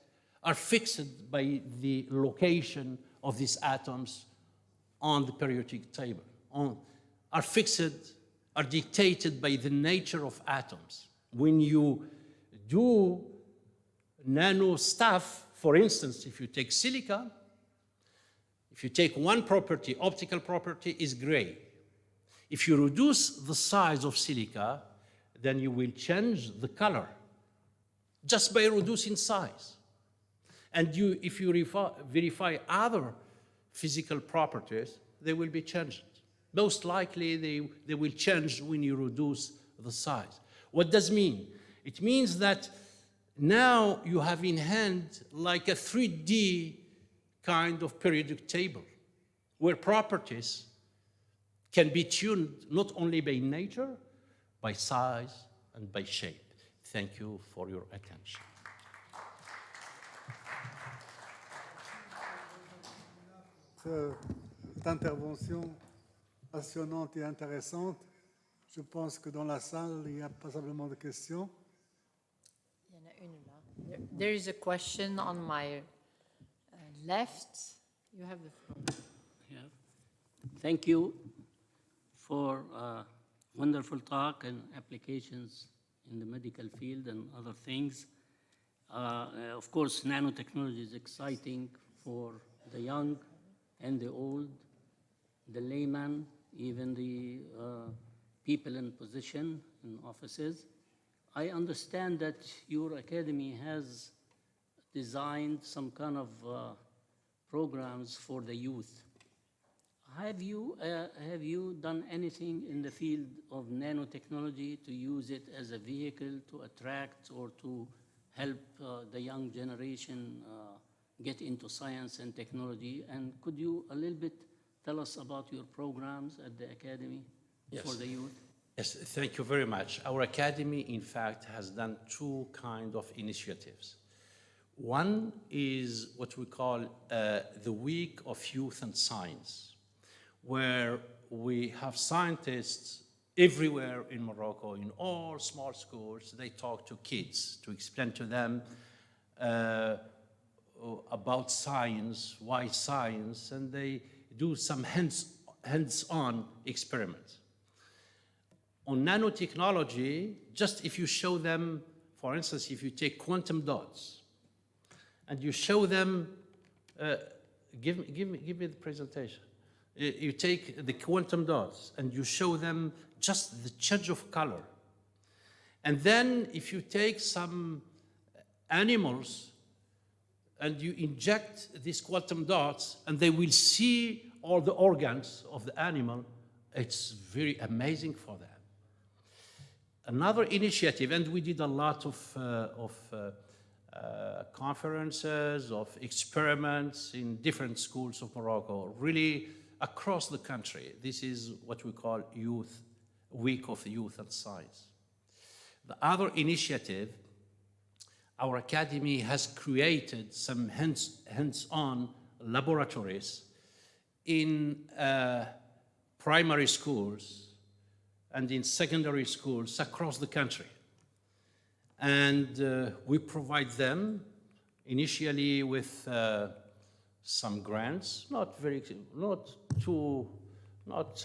are fixed by the location of these atoms on the periodic table, are fixed, are dictated by the nature of atoms. When you do nano stuff, for instance, if you take silica, if you take one property, optical property is gray. If you reduce the size of silica, then you will change the color just by reducing size. And if you verify other physical properties, they will be changed. Most likely, they will change when you reduce the size. What does it mean? It means that now you have in hand like a 3D kind of periodic table, where properties can be tuned not only by nature, by size and by shape. Thank you for your attention. Cette intervention passionnante et intéressante. Je pense que dans la salle, il y a passablement de questions. Il y en a une là. There is a question on my left. You have the floor. Yeah. Thank you for a wonderful talk and applications in the medical field and other things. Of course, nanotechnology is exciting for the young and the old, the layman, even the people in position in offices. I understand that your academy has designed some kind of programs for the youth. Have you done anything in the field of nanotechnology to use it as a vehicle to attract or to help the young generation get into science and technology? And could you a little bit tell us about your programs at the Academy for the youth? Yes, thank you very much. Our Academy, in fact, has done two kinds of initiatives. One is what we call the Week of Youth and Science, where we have scientists everywhere in Morocco, in all small schools. They talk to kids to explain to them about science, why science, and they do some hands-on experiments. On nanotechnology, just if you show them, for instance, if you take quantum dots, and you show them, give me the presentation. You take the quantum dots and you show them just the change of color. And then if you take some animals and you inject these quantum dots and they will see all the organs of the animal, it's very amazing for them. Another initiative, and we did a lot of conferences, of experiments in different schools of Morocco, really across the country. This is what we call Week of Youth and Science. The other initiative, our academy has created some hands-on laboratories in primary schools and in secondary schools across the country. And we provide them initially with some grants, not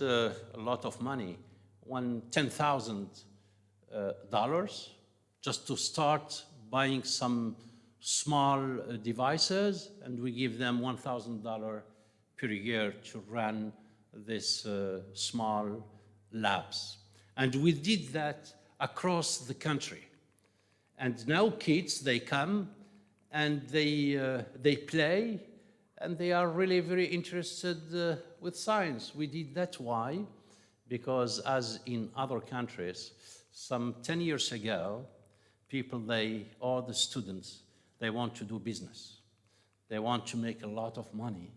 a lot of money, $10,000 just to start buying some small devices, and we give them $1,000 per year to run these small labs. And we did that across the country. And now kids, they come and they play, and they are really very interested with science. We did that why? Because as in other countries, some 10 years ago, people, all the students, they want to do business. They want to make a lot of money,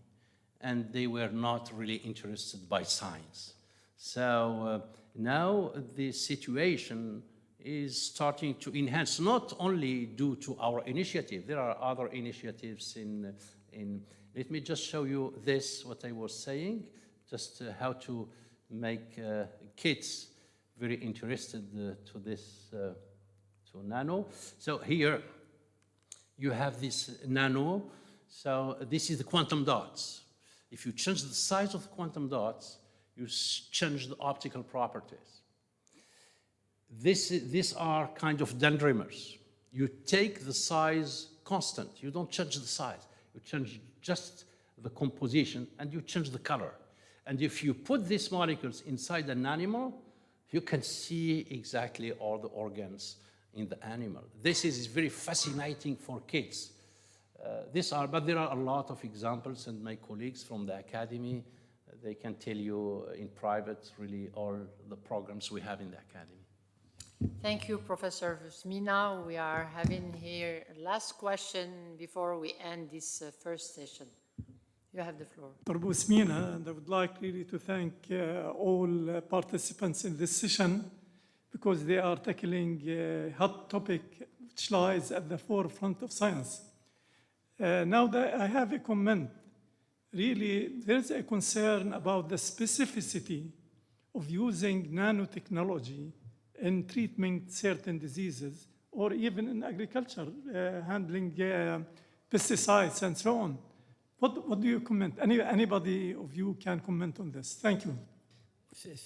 and they were not really interested by science. So now the situation is starting to enhance, not only due to our initiative. There are other initiatives in let me just show you this, what I was saying, just how to make kids very interested to this, to nano. So here you have this nano. So this is the quantum dots. If you change the size of the quantum dots, you change the optical properties. These are kind of dendrimers. You take the size constant. You don't change the size. You change just the composition, and you change the color. And if you put these molecules inside an animal, you can see exactly all the organs in the animal. This is very fascinating for kids. But there are a lot of examples, and my colleagues from the academy, they can tell you in private really all the programs we have in the academy. Thank you, Professor Ousmina. We are having here last question before we end this first session. You have the floor. Dr. Ousmina, and I would like really to thank all participants in this session because they are tackling a hot topic which lies at the forefront of science. Now that I have a comment, really there's a concern about the specificity of using nanotechnology in treating certain diseases or even in agriculture, handling pesticides and so on. What do you comment? Anybody of you can comment on this? Thank you.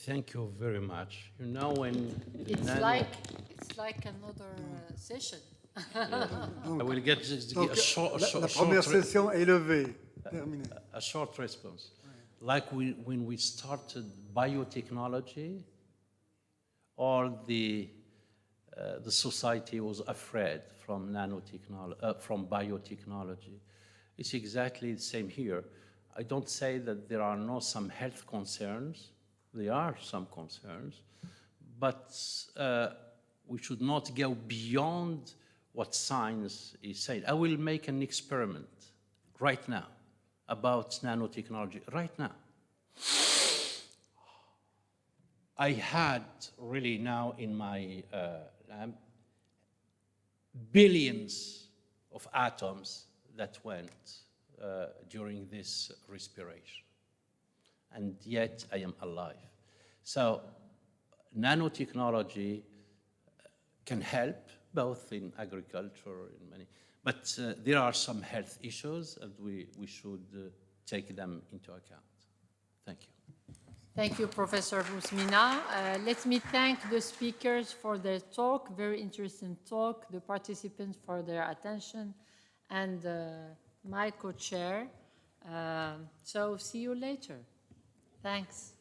Thank you very much. You know, when It's like another session. I will get just Donc, a short, la première session est levée. Terminée. a short response. Like when we started biotechnology, all the society was afraid from nanotechnology, from biotechnology. It's exactly the same here. I don't say that there are no some health concerns. There are some concerns, but we should not go beyond what science is saying. I will make an experiment right now about nanotechnology, right now. I had really now in my lab billions of atoms that went during this respiration. And yet I am alive. So nanotechnology can help both in agriculture, in many, but there are some health issues and we should take them into account. Thank you. Thank you, Professor Ousmina. Let me thank the speakers for their talk, very interesting talk, the participants for their attention, and my co-chair. So see you later. Thanks.